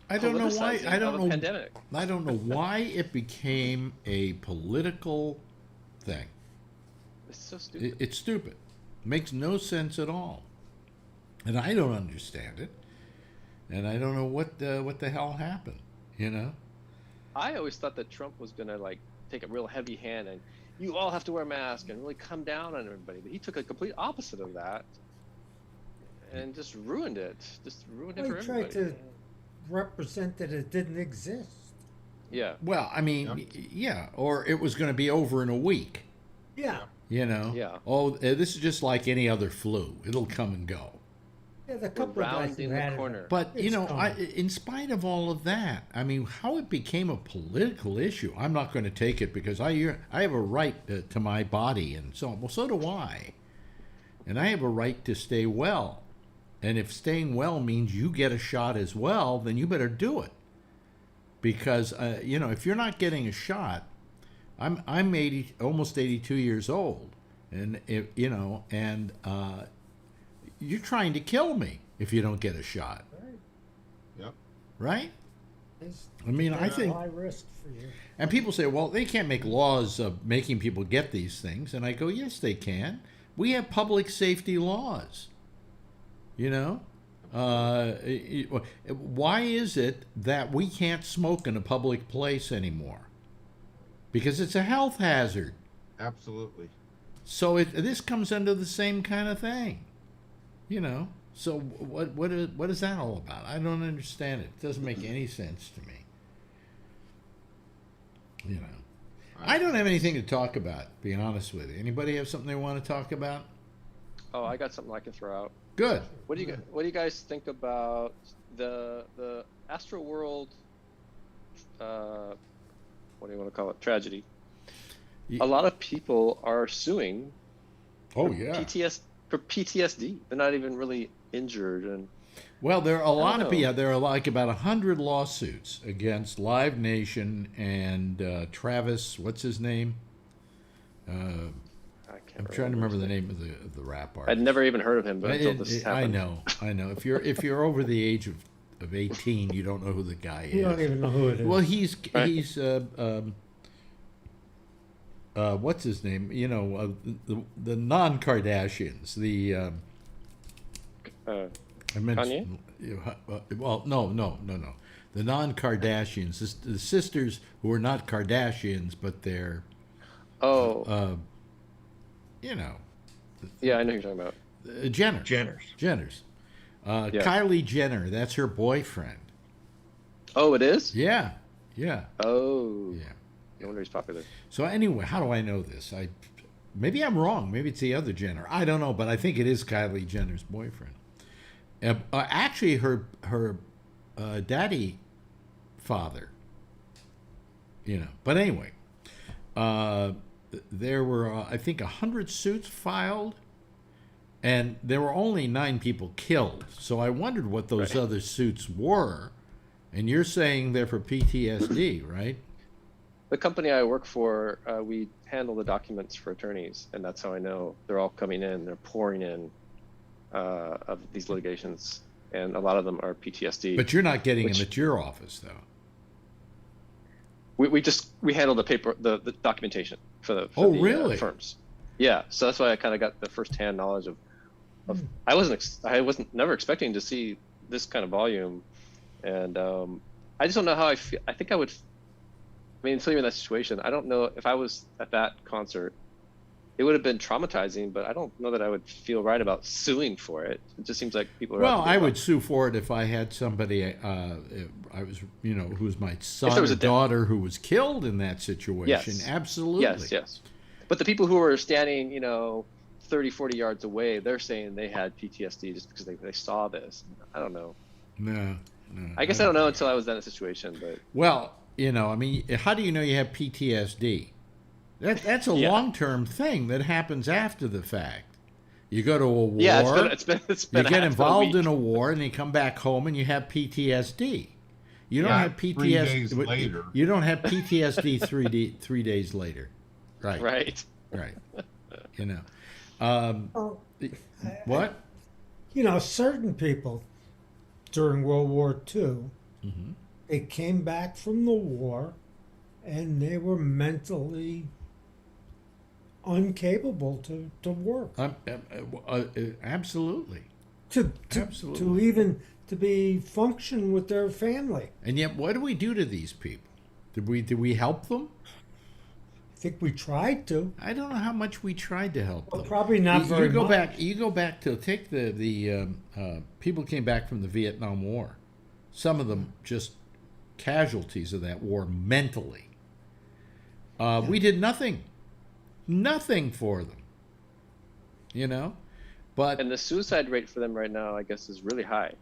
I don't know why. I don't know. Pandemic. I don't know why it became a political thing. It's so stupid. It's stupid. Makes no sense at all. And I don't understand it. And I don't know what the hell happened, I always thought that Trump was going to take a real heavy hand and you all have to wear a mask and really come down on everybody. But he took a complete opposite of that and just ruined it. Just ruined it for everybody. He tried to represent that it didn't exist. Yeah. Well, I mean, yeah. Or it was going to be over in a week. Yeah. Yeah. Oh, this is just like any other flu. It'll come and go. Yeah, the We're couple of guys rounding who the had corner. it. But, you It's know, gone. in spite of all of that, I mean, how it became a political issue, I'm not going to take it because I have a right to my body and so on. Well, so do I. And I have a right to stay well. And if staying well means you get a shot as well, then you better do it. Because, you know, if you're not getting a shot, I'm almost 82 years old. And, you know, and you're trying to kill me if you don't get a shot. Yep. Right? It's I mean, I think, high risk for you. and people say, well, they can't make laws of making people get these things. And I go, yes, they can. We have public safety laws. You know? Why is it that we can't smoke in a public place anymore? Because it's a health hazard. Absolutely. So this comes under the same kind of thing. You know? So what is that all about? I don't understand it. It doesn't make any sense to me. You know? I don't have anything to talk about, being honest with you. Anybody have something they want to talk about? Oh, I got something I can throw out. Good. What do you guys think about the Astro World? What do you want to call it? Tragedy. A lot of people are suing. Oh yeah. For PTSD. They're not even really injured, and Well, there are a lot of know. people. There are like about 100 lawsuits against Live Nation and Travis. What's his name? I'm trying to remember the name of the rap artist. I'd never even heard of him, but until this happened. I know. If you're over the age of 18, you don't know who the guy is. You don't even know who it is. Well, he's what's his name? You know, the non-Kardashians. I mentioned. Well, no. The non-Kardashians, the sisters who are not Kardashians, but they're. You know. Yeah, I know who you're talking about. Jenners. Kylie Jenner, that's her boyfriend. Oh, it is? Yeah. Oh. Yeah. No wonder he's popular. So anyway, how do I know this? Maybe I'm wrong. Maybe it's the other Jenner. I don't know, but I think it is Kylie Jenner's boyfriend. Actually, her daddy, father. You know. But anyway, there were I think 100 suits filed, and there were only 9 people killed. So I wondered what those other suits were. And you're saying they're for PTSD, right? The company I work for, we handle the documents for attorneys, and that's how I know they're all coming in. They're pouring in of these litigations, and a lot of them are PTSD. But you're not getting them at your office, though. We handle the documentation for the firms. Yeah, so that's why I kind of got the firsthand knowledge of. I wasn't never expecting to see this kind of volume, and I just don't know how I feel. I think I would. I mean, until you're in that situation, I don't know if I was at that concert, it would have been traumatizing, but I don't know that I would feel right about suing for it. It just seems like people are. Well, I would sue for it if I had somebody, I was, you know, who was my son or daughter who was killed in that situation. Yes. Absolutely. Yes. But the people who were standing, 30, 40 yards away, they're saying they had PTSD just because they saw this. I don't know. No. I guess I don't know until I was in a situation, but. Well, I mean, how do you know you have PTSD? That's a long-term thing that happens after the fact. You go to a war. Yeah, it's been you get involved in a war, and you come back home, and you have PTSD. You don't have PTSD 3 days later. You don't have PTSD 3 days later, right? Right. What? Certain people during World War II, they came back from the war, and they were mentally incapable to work. Absolutely. To be function with their family. And yet, what do we do to these people? Did we help them? I think we tried to. I don't know how much we tried to help them. Probably not very much. You go back to take the people came back from the Vietnam War. Some of them just casualties of that war mentally. We did nothing for them. But And the suicide rate for them right now, I guess, is really high.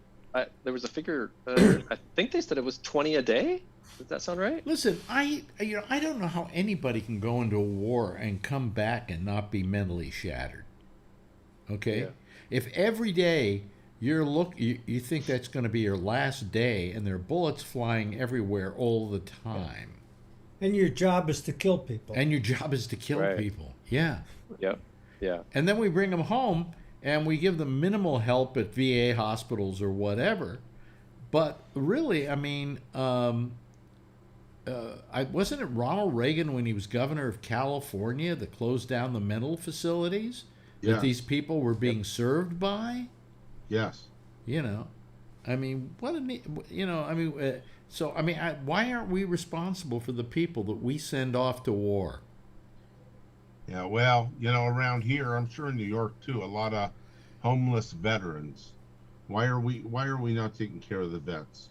There was a figure. I think they said it was 20 a day. Does that sound right? listen, I don't know how anybody can go into a war and come back and not be mentally shattered. Okay, Yeah. if every day you think that's going to be your last day, and there are bullets flying everywhere all the time, And your job is to kill people. and your job is to kill Right. people, yeah, Yep. Yeah. and then we bring them home and we give them minimal help at VA hospitals or whatever, but really, I mean. Wasn't it Ronald Reagan when he was governor of California that closed down the mental facilities that Yeah. these people were being served by? Yes. You know, I mean, why aren't we responsible for the people that we send off to war? Yeah, well, around here, I'm sure in New York too, a lot of homeless veterans. Why are we not taking care of the vets?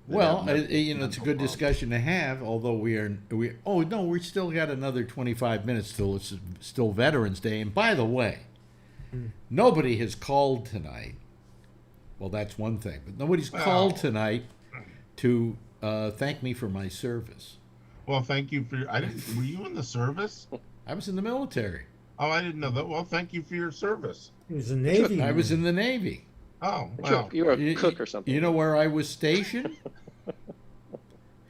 that Well, have mental- it's a mental good problems? discussion to have. Although we still got another 25 minutes till it's still Veterans Day. And by the way, nobody has called tonight. Well, that's one thing, but nobody's called tonight to thank me for my service. Well, thank you for were you in the service? I was in the military. Oh, I didn't know that. Well, thank you for your service. He was a Navy. I was in the Navy. Oh, wow. You were a cook or something. You know where I was stationed?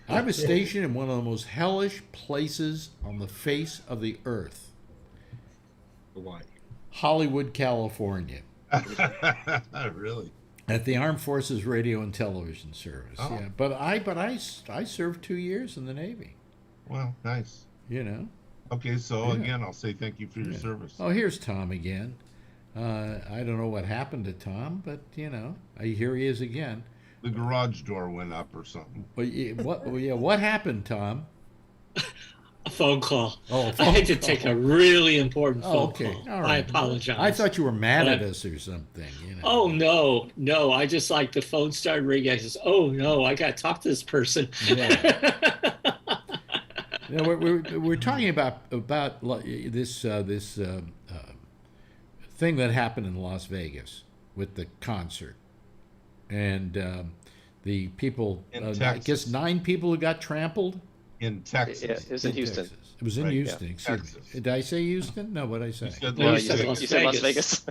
I was stationed in one of the most hellish places on the face of the earth. Hawaii. Hollywood, California. Really? At the Armed Forces Radio and Television Service. Oh. Yeah, but I served 2 years in the Navy. Well, nice. You know. Okay, so Yeah. again, I'll say thank you for your service. Oh, here's Tom again. I don't know what happened to Tom, but here he is again. The garage door went up or something. But what happened, Tom? A phone call. Oh, a I phone had to call. take a really important phone Okay, call. all I right. apologize. I thought you were mad at But- us or something. Oh no! I just like the phone started ringing. I says, "Oh no! I got to talk to this person." Yeah. We're talking about this thing that happened in Las Vegas with the concert, and the people. In I Texas. guess 9 people who got trampled. In Texas. Yeah, it was in Houston. Texas. It was in Right, Houston. yeah. Excuse Texas. me. Did I say Houston? No, what did I say? You said No, you Las said Vegas. You said Las Vegas.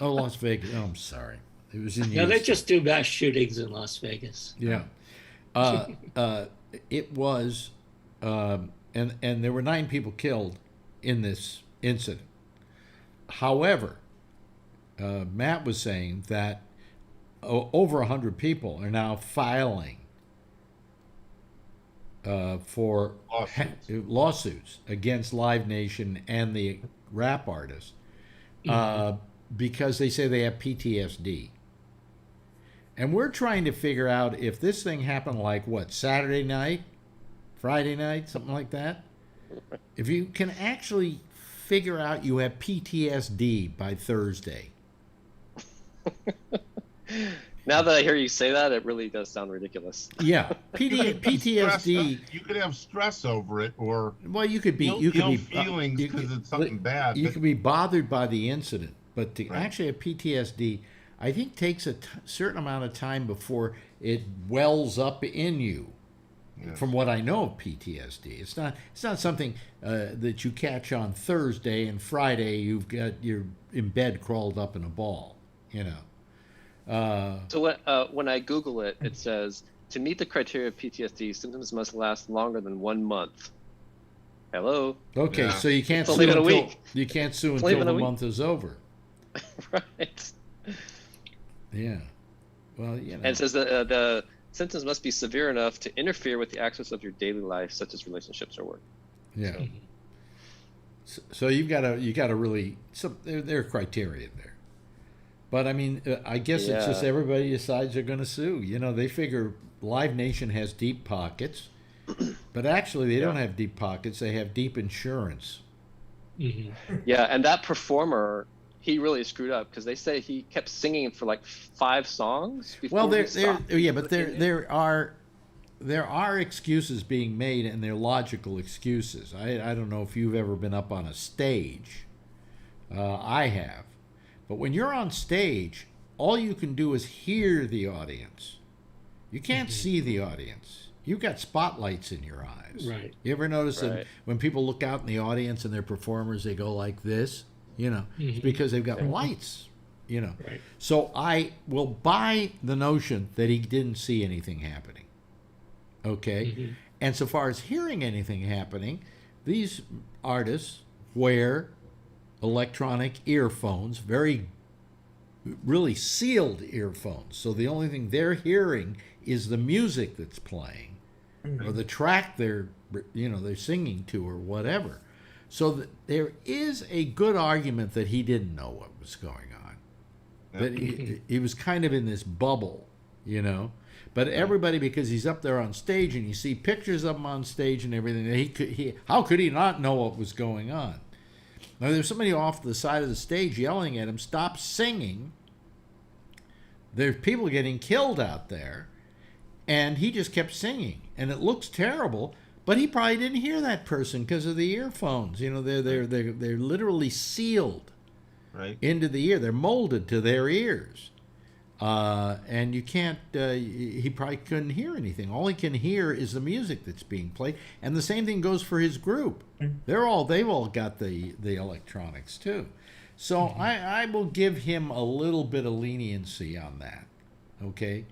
Oh, Las Vegas. Oh, I'm sorry. It was in No, Houston. they just do mass shootings in Las Vegas. Yeah. It was, and there were 9 people killed in this incident. However, Matt was saying that over 100 people are now filing for lawsuits against Live Nation and the rap artists because they say they have PTSD. And we're trying to figure out if this thing happened like what, Saturday night, Friday night, something like that. If you can actually figure out you have PTSD by Thursday. Now that I hear you say that, it really does sound ridiculous. Yeah, PTSD. You could have stress over it, or Well, you could be feelings you because could- it's something bad. You but- could be bothered by the incident, but to Right. actually have PTSD, I think takes a certain amount of time before it wells up in you. Yes. From what I know of PTSD, it's not something that you catch on Thursday and Friday. You're in bed crawled up in a ball, So when I Google it, it says to meet the criteria of PTSD, symptoms must last longer than 1 month. Hello. Okay, Yeah. so you can't It's sue only been a until week. you can't sue only until been the a week. month is over. Right. Yeah. Well, And it says that the symptoms must be severe enough to interfere with the access of your daily life, such as relationships or work. Yeah. So you've got to really there are criteria there, but I mean I guess it's just Yeah. everybody decides they're going to sue. They figure Live Nation has deep pockets, but actually they don't have deep pockets. They have deep insurance. Mhm. Yeah, and that performer, he really screwed up because they say he kept singing for like 5 songs before Well, he there stopped. yeah, but there are excuses being made, and they're logical excuses. I don't know if you've ever been up on a stage. I have, But when you're on stage, all you can do is hear the audience. You can't see the audience. You've got spotlights in your eyes. Right. You ever notice that Right. when people look out in the audience and they're performers, they go like this? It's because they've got lights, Right. So I will buy the notion that he didn't see anything happening. Okay? And so far as hearing anything happening, these artists wear electronic earphones, really sealed earphones. So the only thing they're hearing is the music that's playing or the track they're singing to or whatever. So there is a good argument that he didn't know what was going on. That he was kind of in this bubble, But everybody, because he's up there on stage and you see pictures of him on stage and everything, how could he not know what was going on? Now, there's somebody off the side of the stage yelling at him, "Stop singing." There's people getting killed out there. And he just kept singing. And it looks terrible, but he probably didn't hear that person because of the earphones. They're literally sealed into the ear. They're molded to their ears. And you can't, he probably couldn't hear anything. All he can hear is the music that's being played. And the same thing goes for his group. They've all got the electronics too. So I will give him a little bit of leniency on that. Okay?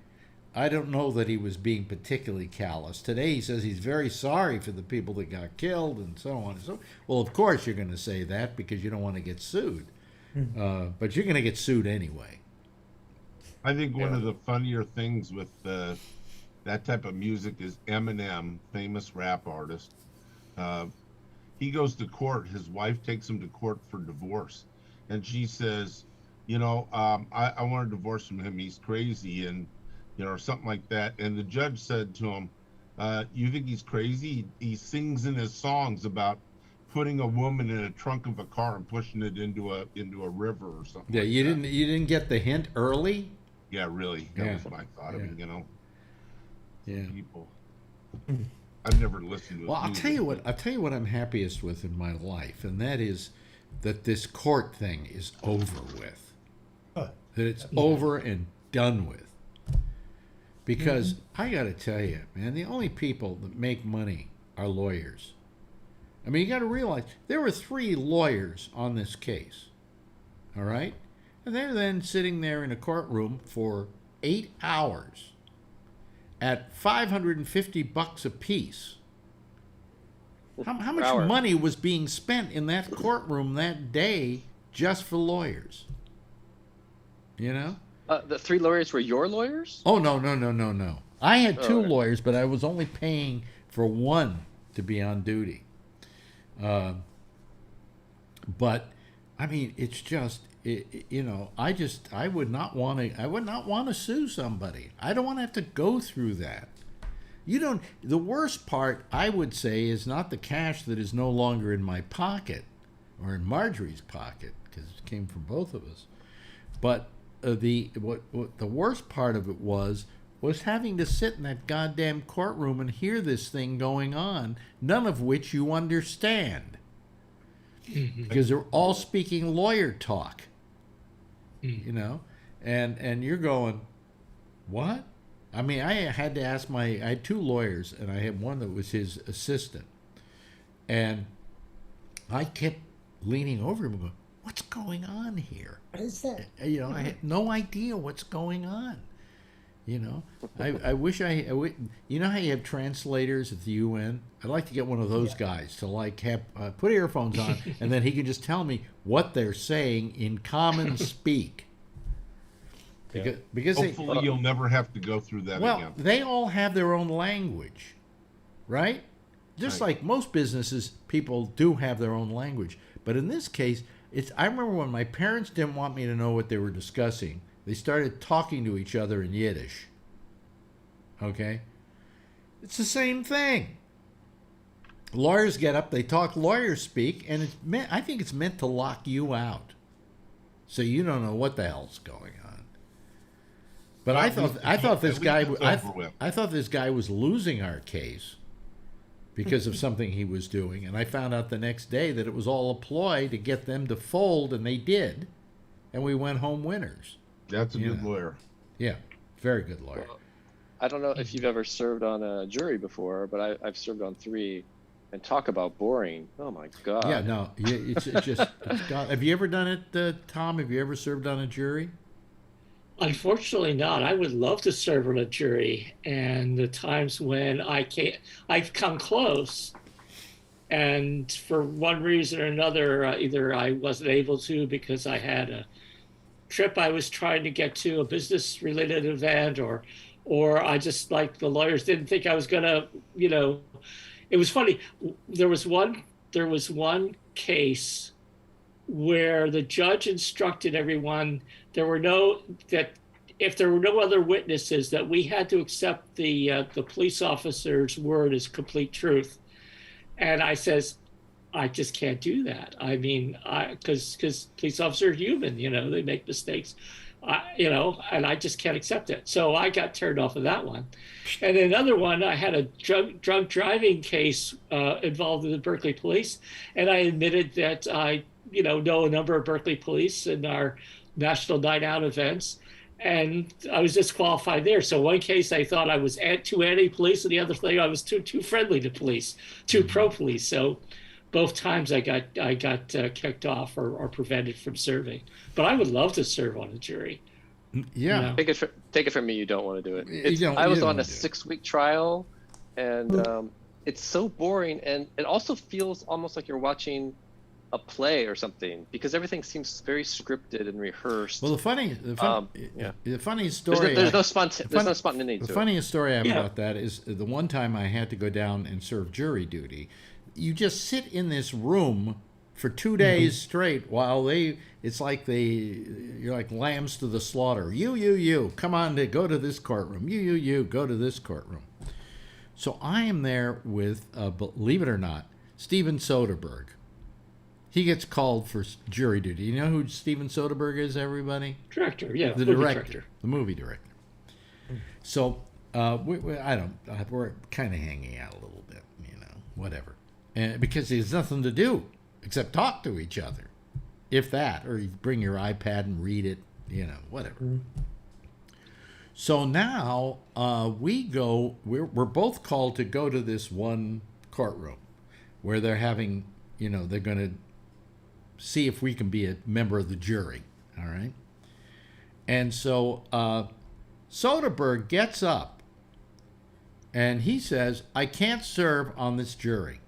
I don't know that he was being particularly callous. Today he says he's very sorry for the people that got killed and so on and so. Well, of course you're going to say that because you don't want to get sued. But you're going to get sued anyway. I think one of the funnier things with that type of music is Eminem, famous rap artist. He goes to court. His wife takes him to court for divorce. And she says, I want a divorce from him. He's crazy and, or something like that. And the judge said to him, you think he's crazy? He sings in his songs about putting a woman in a trunk of a car and pushing it into a river or something. Yeah, you didn't get the hint early? Yeah, really. That was what I thought of, Yeah. People. I've never listened to. Well, I'll tell you what I'm happiest with in my life, and that is that this court thing is over with. That it's over and done with. Because I got to tell you, man, the only people that make money are lawyers. I mean, you got to realize there were 3 lawyers on this case. All right? And they're then sitting there in a courtroom for 8 hours at $550 a piece. How much money was being spent in that courtroom that day just for lawyers? The 3 lawyers were your lawyers? Oh, no. I had 2 lawyers, but I was only paying for one to be on duty. But, I mean, it's just, I would not want to sue somebody. I don't want to have to go through that. The worst part, I would say, is not the cash that is no longer in my pocket or in Marjorie's pocket, because it came from both of us. But the worst part of it was having to sit in that goddamn courtroom and hear this thing going on, none of which you understand. Because they're all speaking lawyer talk. And you're going, what? I mean, I had to ask I had 2 lawyers, and I had one that was his assistant. And I kept leaning over him and going, what's going on here? What is that? I had no idea what's going on. I wish I would. You know how you have translators at the UN? I'd like to get one of those guys to have put earphones on, and then he can just tell me what they're saying in common speak. Because hopefully you'll never have to go through that again. Well, they all have their own language, right? Just like most businesses, people do have their own language. But in this case, I remember when my parents didn't want me to know what they were discussing, they started talking to each other in Yiddish. Okay? It's the same thing. Lawyers get up, they talk lawyer speak, and I think it's meant to lock you out. So you don't know what the hell's going on. But I thought this guy was losing our case because of something he was doing, and I found out the next day that it was all a ploy to get them to fold, and they did. and we went home winners. That's a good lawyer. Yeah, very good lawyer. Well, I don't know if you've ever served on a jury before, but I've served on 3, and talk about boring. Oh my God. Yeah, no, it's just. Have you ever done it, Tom? Have you ever served on a jury? Unfortunately not. I would love to serve on a jury, and the times when I've come close, and for one reason or another, either I wasn't able to because I had a trip I was trying to get to, a business-related event, or I just, like, the lawyers didn't think I was gonna, It was funny. There was one case where the judge instructed everyone that if there were no other witnesses, that we had to accept the police officer's word as complete truth. And I says, I just can't do that. I mean, because police officers are human, they make mistakes, and I just can't accept it. So I got turned off of that one. And another one, I had a drunk driving case involved in the Berkeley police, and I admitted that I know a number of Berkeley police in our national night out events, and I was disqualified there. So one case I thought I was too anti-police, and the other thing I was too friendly to police, too pro-police. So both times I got kicked off or prevented from serving. But I would love to serve on a jury. Yeah. Take it from me, you don't want to do it. I was on a 6-week trial, and it's so boring, and it also feels almost like you're watching a play or something, because everything seems very scripted and rehearsed. Well, the funny story. There's no spontaneity. The funniest story I have about that is the one time I had to go down and serve jury duty. You just sit in this room for 2 days straight while it's like you're like lambs to the slaughter. You, come on, go to this courtroom. You, go to this courtroom. So I am there with, believe it or not, Steven Soderbergh. He gets called for jury duty. You know who Steven Soderbergh is, everybody? Director, yeah. The director. The movie director. So we're kind of hanging out a little bit, whatever. Because there's nothing to do except talk to each other, if that, or you bring your iPad and read it, whatever. So now we're both called to go to this one courtroom where they're having, they're going to see if we can be a member of the jury, all right? And so Soderbergh gets up and he says, I can't serve on this jury.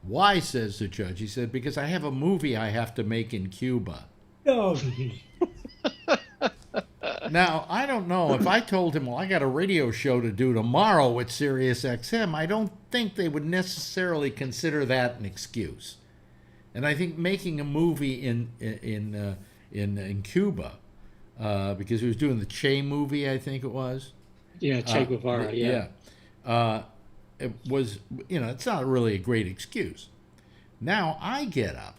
Why, says the judge. He said, because I have a movie I have to make in Cuba. Oh. Now, I don't know. If I told him, well, I got a radio show to do tomorrow with Sirius XM, I don't think they would necessarily consider that an excuse. And I think making a movie in Cuba, because he was doing the Che movie, I think it was. Yeah, Che Guevara, yeah. It was, it's not really a great excuse. Now I get up,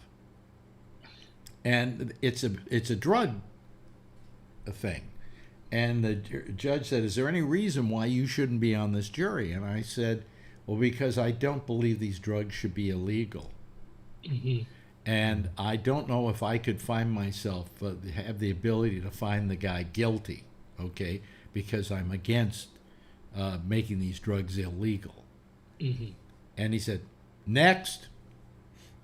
and it's a drug thing. And the judge said, is there any reason why you shouldn't be on this jury? And I said, well, because I don't believe these drugs should be illegal. Mm-hmm. And I don't know if I could find myself, have the ability to find the guy guilty, okay, because I'm against making these drugs illegal. Mm-hmm. And he said, next.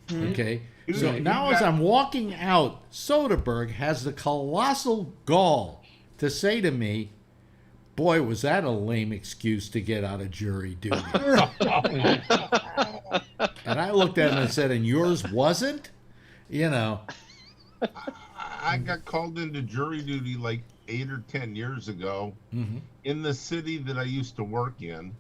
Mm-hmm. Okay. So now as I'm walking out, Soderbergh has the colossal gall to say to me, boy, was that a lame excuse to get out of jury duty. And I looked at him and said, and yours wasn't? I got called into jury duty like 8 or 10 years ago in the city that I used to work in.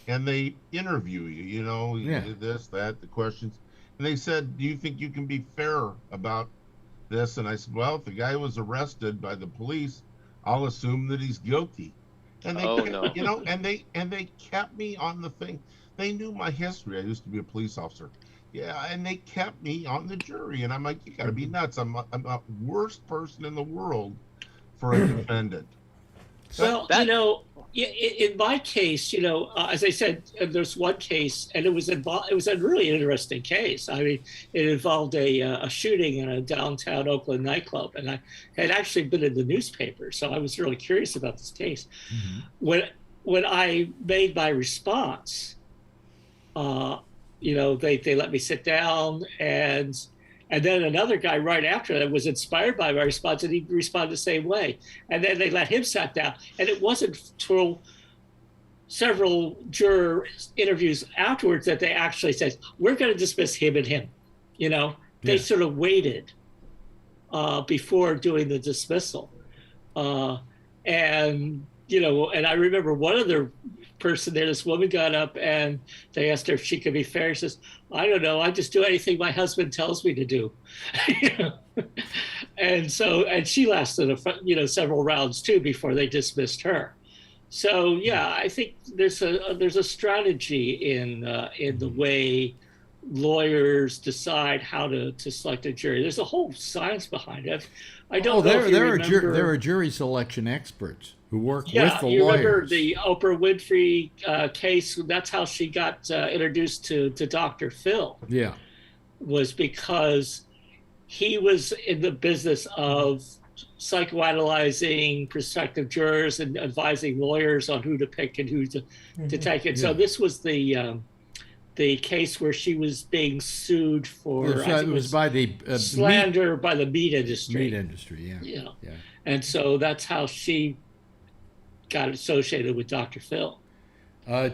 And they interview you, this, that, the questions. And they said, do you think you can be fair about this? And I said, well, if the guy was arrested by the police, I'll assume that he's guilty. And they and they kept me on the thing. They knew my history. I used to be a police officer. Yeah, and they kept me on the jury. And I'm like, you got to be nuts. I'm the worst person in the world for a defendant. Well, in my case, as I said, there's one case, and it was a really interesting case. I mean, it involved a shooting in a downtown Oakland nightclub, and I had actually been in the newspaper, so I was really curious about this case. Mm-hmm. When I made my response, they let me sit down, and then another guy right after that was inspired by my response, and he responded the same way. And then they let him sit down. And it wasn't until several juror interviews afterwards that they actually said, we're going to dismiss him and him. They sort of waited before doing the dismissal. And I remember one other person there, this woman got up and they asked her if she could be fair. She says, I don't know, I just do anything my husband tells me to do. And she lasted several rounds too before they dismissed her. So I think there's a strategy in the way lawyers decide how to select a jury. There's a whole science behind it. I don't know if you remember. There are jury selection experts who work with the lawyers. You remember the Oprah Winfrey case? That's how she got introduced to Dr. Phil. Yeah. Was because he was in the business of psychoanalyzing prospective jurors and advising lawyers on who to pick and who to take it. Yeah. So this was the case where she was being sued for it was by the slander by the meat industry. Meat industry, yeah. And so that's how she got associated with Dr. Phil.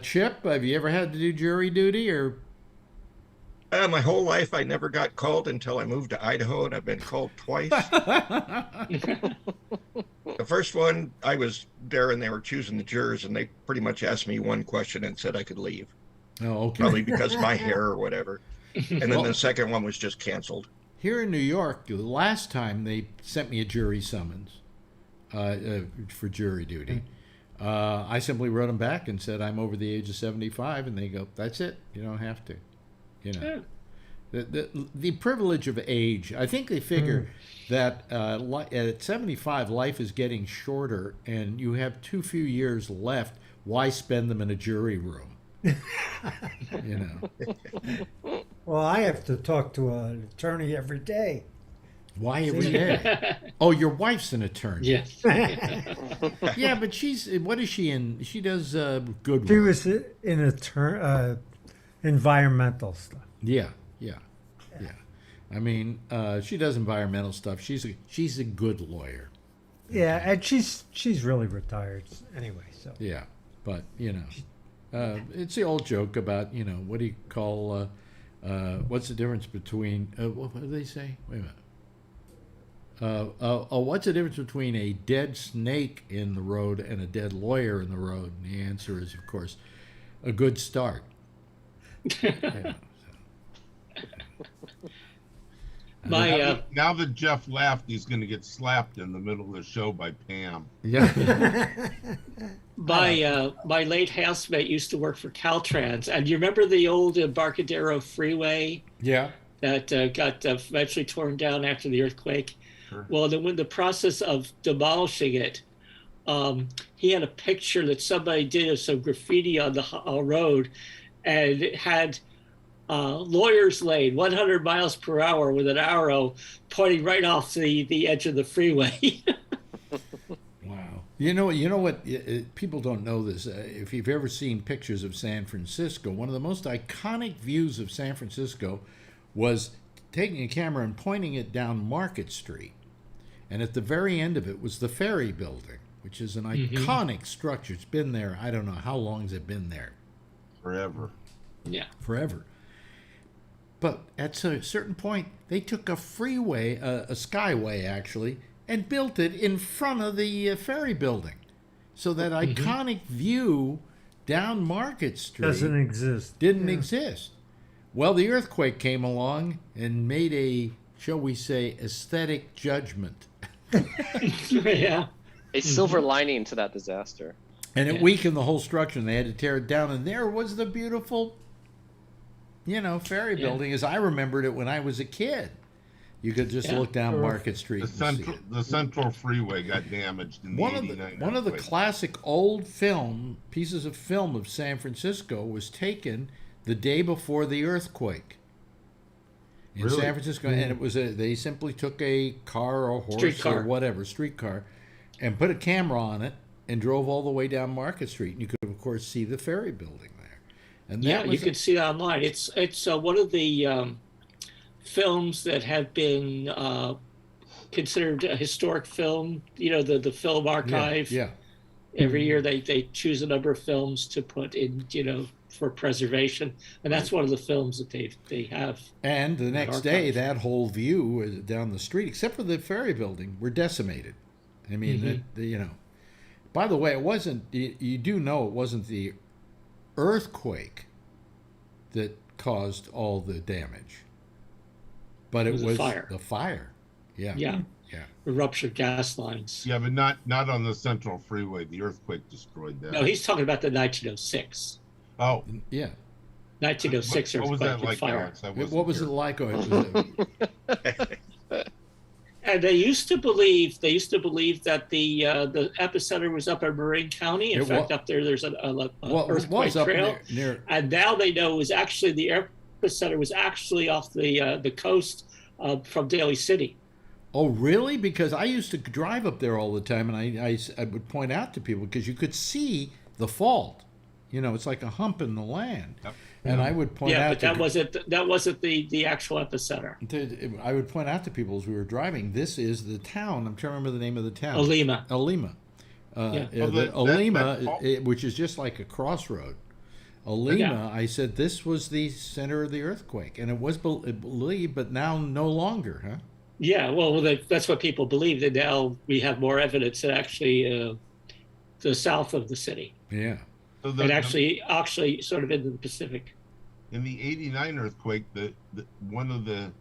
Chip, have you ever had to do jury duty or? My whole life, I never got called until I moved to Idaho, and I've been called twice. The first one, I was there and they were choosing the jurors, and they pretty much asked me one question and said I could leave. Oh, okay. Probably because of my hair or whatever. And then the second one was just canceled. Here in New York, the last time they sent me a jury summons for jury duty, I simply wrote them back and said, I'm over the age of 75, and they go, that's it. You don't have to. The privilege of age, I think they figure that at 75, life is getting shorter, and you have too few years left. Why spend them in a jury room? Well, I have to talk to an attorney every day. Why every day? Oh, your wife's an attorney. Yes. Yeah, but what is she in? She does good work. She was in environmental stuff. Yeah. I mean, she does environmental stuff. She's a good lawyer. Yeah, and she's really retired anyway. So yeah, but it's the old joke about what do you call what's the difference between what do they say? Wait a minute. What's the difference between a dead snake in the road and a dead lawyer in the road? And the answer is, of course, a good start. Now that Jeff laughed, he's going to get slapped in the middle of the show by Pam. Yeah. My late housemate used to work for Caltrans, and you remember the old Embarcadero Freeway? Yeah. That got eventually torn down after the earthquake. Sure. Well, when the process of demolishing it, he had a picture that somebody did of some graffiti on the road, and it had Lawyers Lane, 100 miles per hour with an arrow pointing right off the edge of the freeway. Wow. You know what? People don't know this. If you've ever seen pictures of San Francisco, one of the most iconic views of San Francisco was taking a camera and pointing it down Market Street. And at the very end of it was the Ferry Building, which is an iconic structure. It's been there, I don't know, how long has it been there? Forever. Yeah. Forever. But at a certain point, they took a freeway, a skyway actually, and built it in front of the Ferry Building. So that iconic view down Market Street didn't exist. Well, the earthquake came along and made a, shall we say, aesthetic judgment. Yeah. A silver lining to that disaster. And it weakened the whole structure, and they had to tear it down. And there was the beautiful, Ferry Building as I remembered it when I was a kid. You could just look down Market Street. The Central Freeway got damaged in the '89 one of the earthquake. classic old pieces of film of San Francisco was taken the day before the earthquake in Really? San Francisco, and it was they simply took a car or horse Streetcar. or whatever streetcar, and put a camera on it and drove all the way down Market Street, and you could of course see the ferry building there. And Yeah, that you was can see it online. It's one of the films that have been considered a historic film. You know, the film archive. Yeah. Every year they choose a number of films to put in, for preservation, and that's one of the films that they have. And the next day, archive. that whole view down the street, except for the ferry building, were decimated. I mean, By the way, it wasn't. You do know it wasn't the earthquake that caused all the damage, but it was the fire. the fire. Yeah. Yeah. Yeah. The ruptured gas lines. Yeah, but not on the Central Freeway. The earthquake destroyed that. No, he's talking about the 1906. Oh, Yeah. 1906 what was earthquake that and like, fire. Alex? What was it like? And they used to believe that the epicenter was up in Marin County. In fact, up there's an earthquake up trail. near And now they know it was actually the epicenter was actually off the coast from Daly City. Oh, really? Because I used to drive up there all the time, and I would point out to people because you could see the fault. It's like a hump in the land. Yep. And I would point out. Yeah, but that wasn't the actual epicenter. I would point out to people as we were driving, this is the town. I'm trying to remember the name of the town. Olima. Yeah. Well, Olima, which is just like a crossroad. Olima, Yeah. I said this was the center of the earthquake, and it was believed, but now no longer, huh? Yeah, well, that's what people believe. And now we have more evidence that actually the south of the city, Yeah. so and actually sort of into the Pacific. in the '89 earthquake, one of the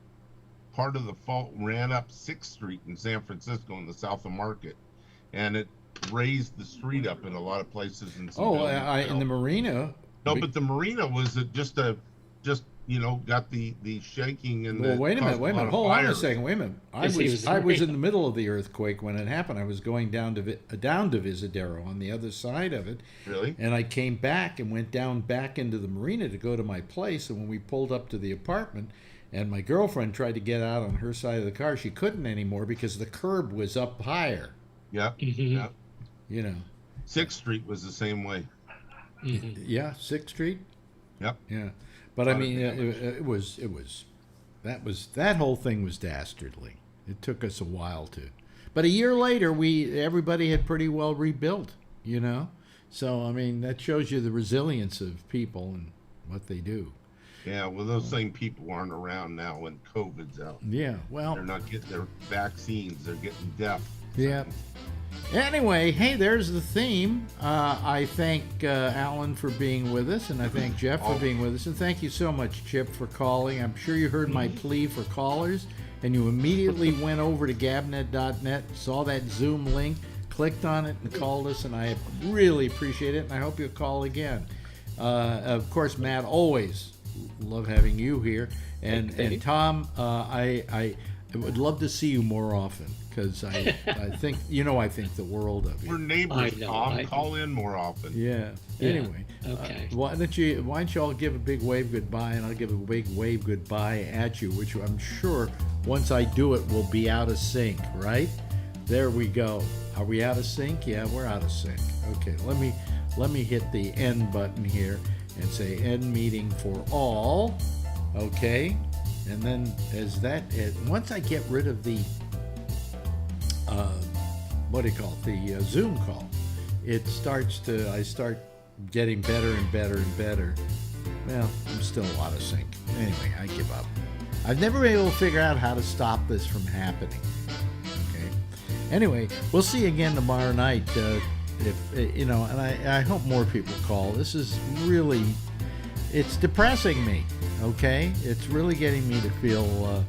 part of the fault ran up 6th Street in San Francisco in the south of Market, and it raised the street up in a lot of places. In some buildings In the marina. No, but the marina was got the shaking and Well, wait a minute. lot of Hold on a fires. second. Wait a minute. I Yes, he was was I was marina. in the middle of the earthquake when it happened. I was going down to Visadero on the other side of it, Really? and I came back and went down back into the marina to go to my place. And when we pulled up to the apartment, and my girlfriend tried to get out on her side of the car, she couldn't anymore because the curb was up higher. Yep. Mhm. Yep. 6th Street was the same way. Mhm. Yeah, 6th Street. Yep. Yeah, but I mean, that whole thing was dastardly. It took us a while to, but a year later, everybody had pretty well rebuilt. So I mean, that shows you the resilience of people and what they do. Yeah. Well, those same people aren't around now when COVID's out. Yeah. Well. They're not getting their vaccines. They're getting deaf. Yeah. Anyway, hey, there's the theme. I thank Alan for being with us, and I thank Jeff for being with us. And thank you so much, Chip, for calling. I'm sure you heard my plea for callers, and you immediately went over to gabnet.net, saw that Zoom link, clicked on it, and called us, and I really appreciate it, and I hope you'll call again. Of course, Matt, always love having you here. And Tom, I would love to see you more often, because I think the world of you. We're neighbors, I know, Tom. Call in more often. Yeah. Yeah. Anyway, Okay. why don't you all give a big wave goodbye, and I'll give a big wave goodbye at you, which I'm sure once I do it will be out of sync, right? There we go. Are we out of sync? Yeah, we're out of sync. Okay, let me hit the end button here and say end meeting for all. Okay, and then once I get rid of the the Zoom call, I start getting better and better and better. Well, I'm still out of sync. Anyway, I give up. I've never been able to figure out how to stop this from happening. Okay. Anyway, we'll see you again tomorrow night. And I hope more people call. This is really, it's depressing me. Okay, it's really getting me to feel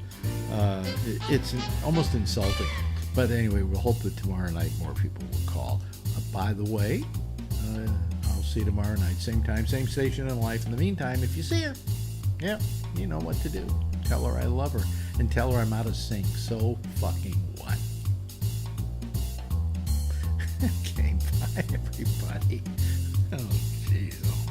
it's almost insulting. But anyway, we'll hope that tomorrow night more people will call. By the way, I'll see you tomorrow night, same time, same station in life. In the meantime, if you see her, yeah, you know what to do. tell her I love her, and tell her I'm out of sync. So fucking what? Okay, bye everybody. Oh, jeez.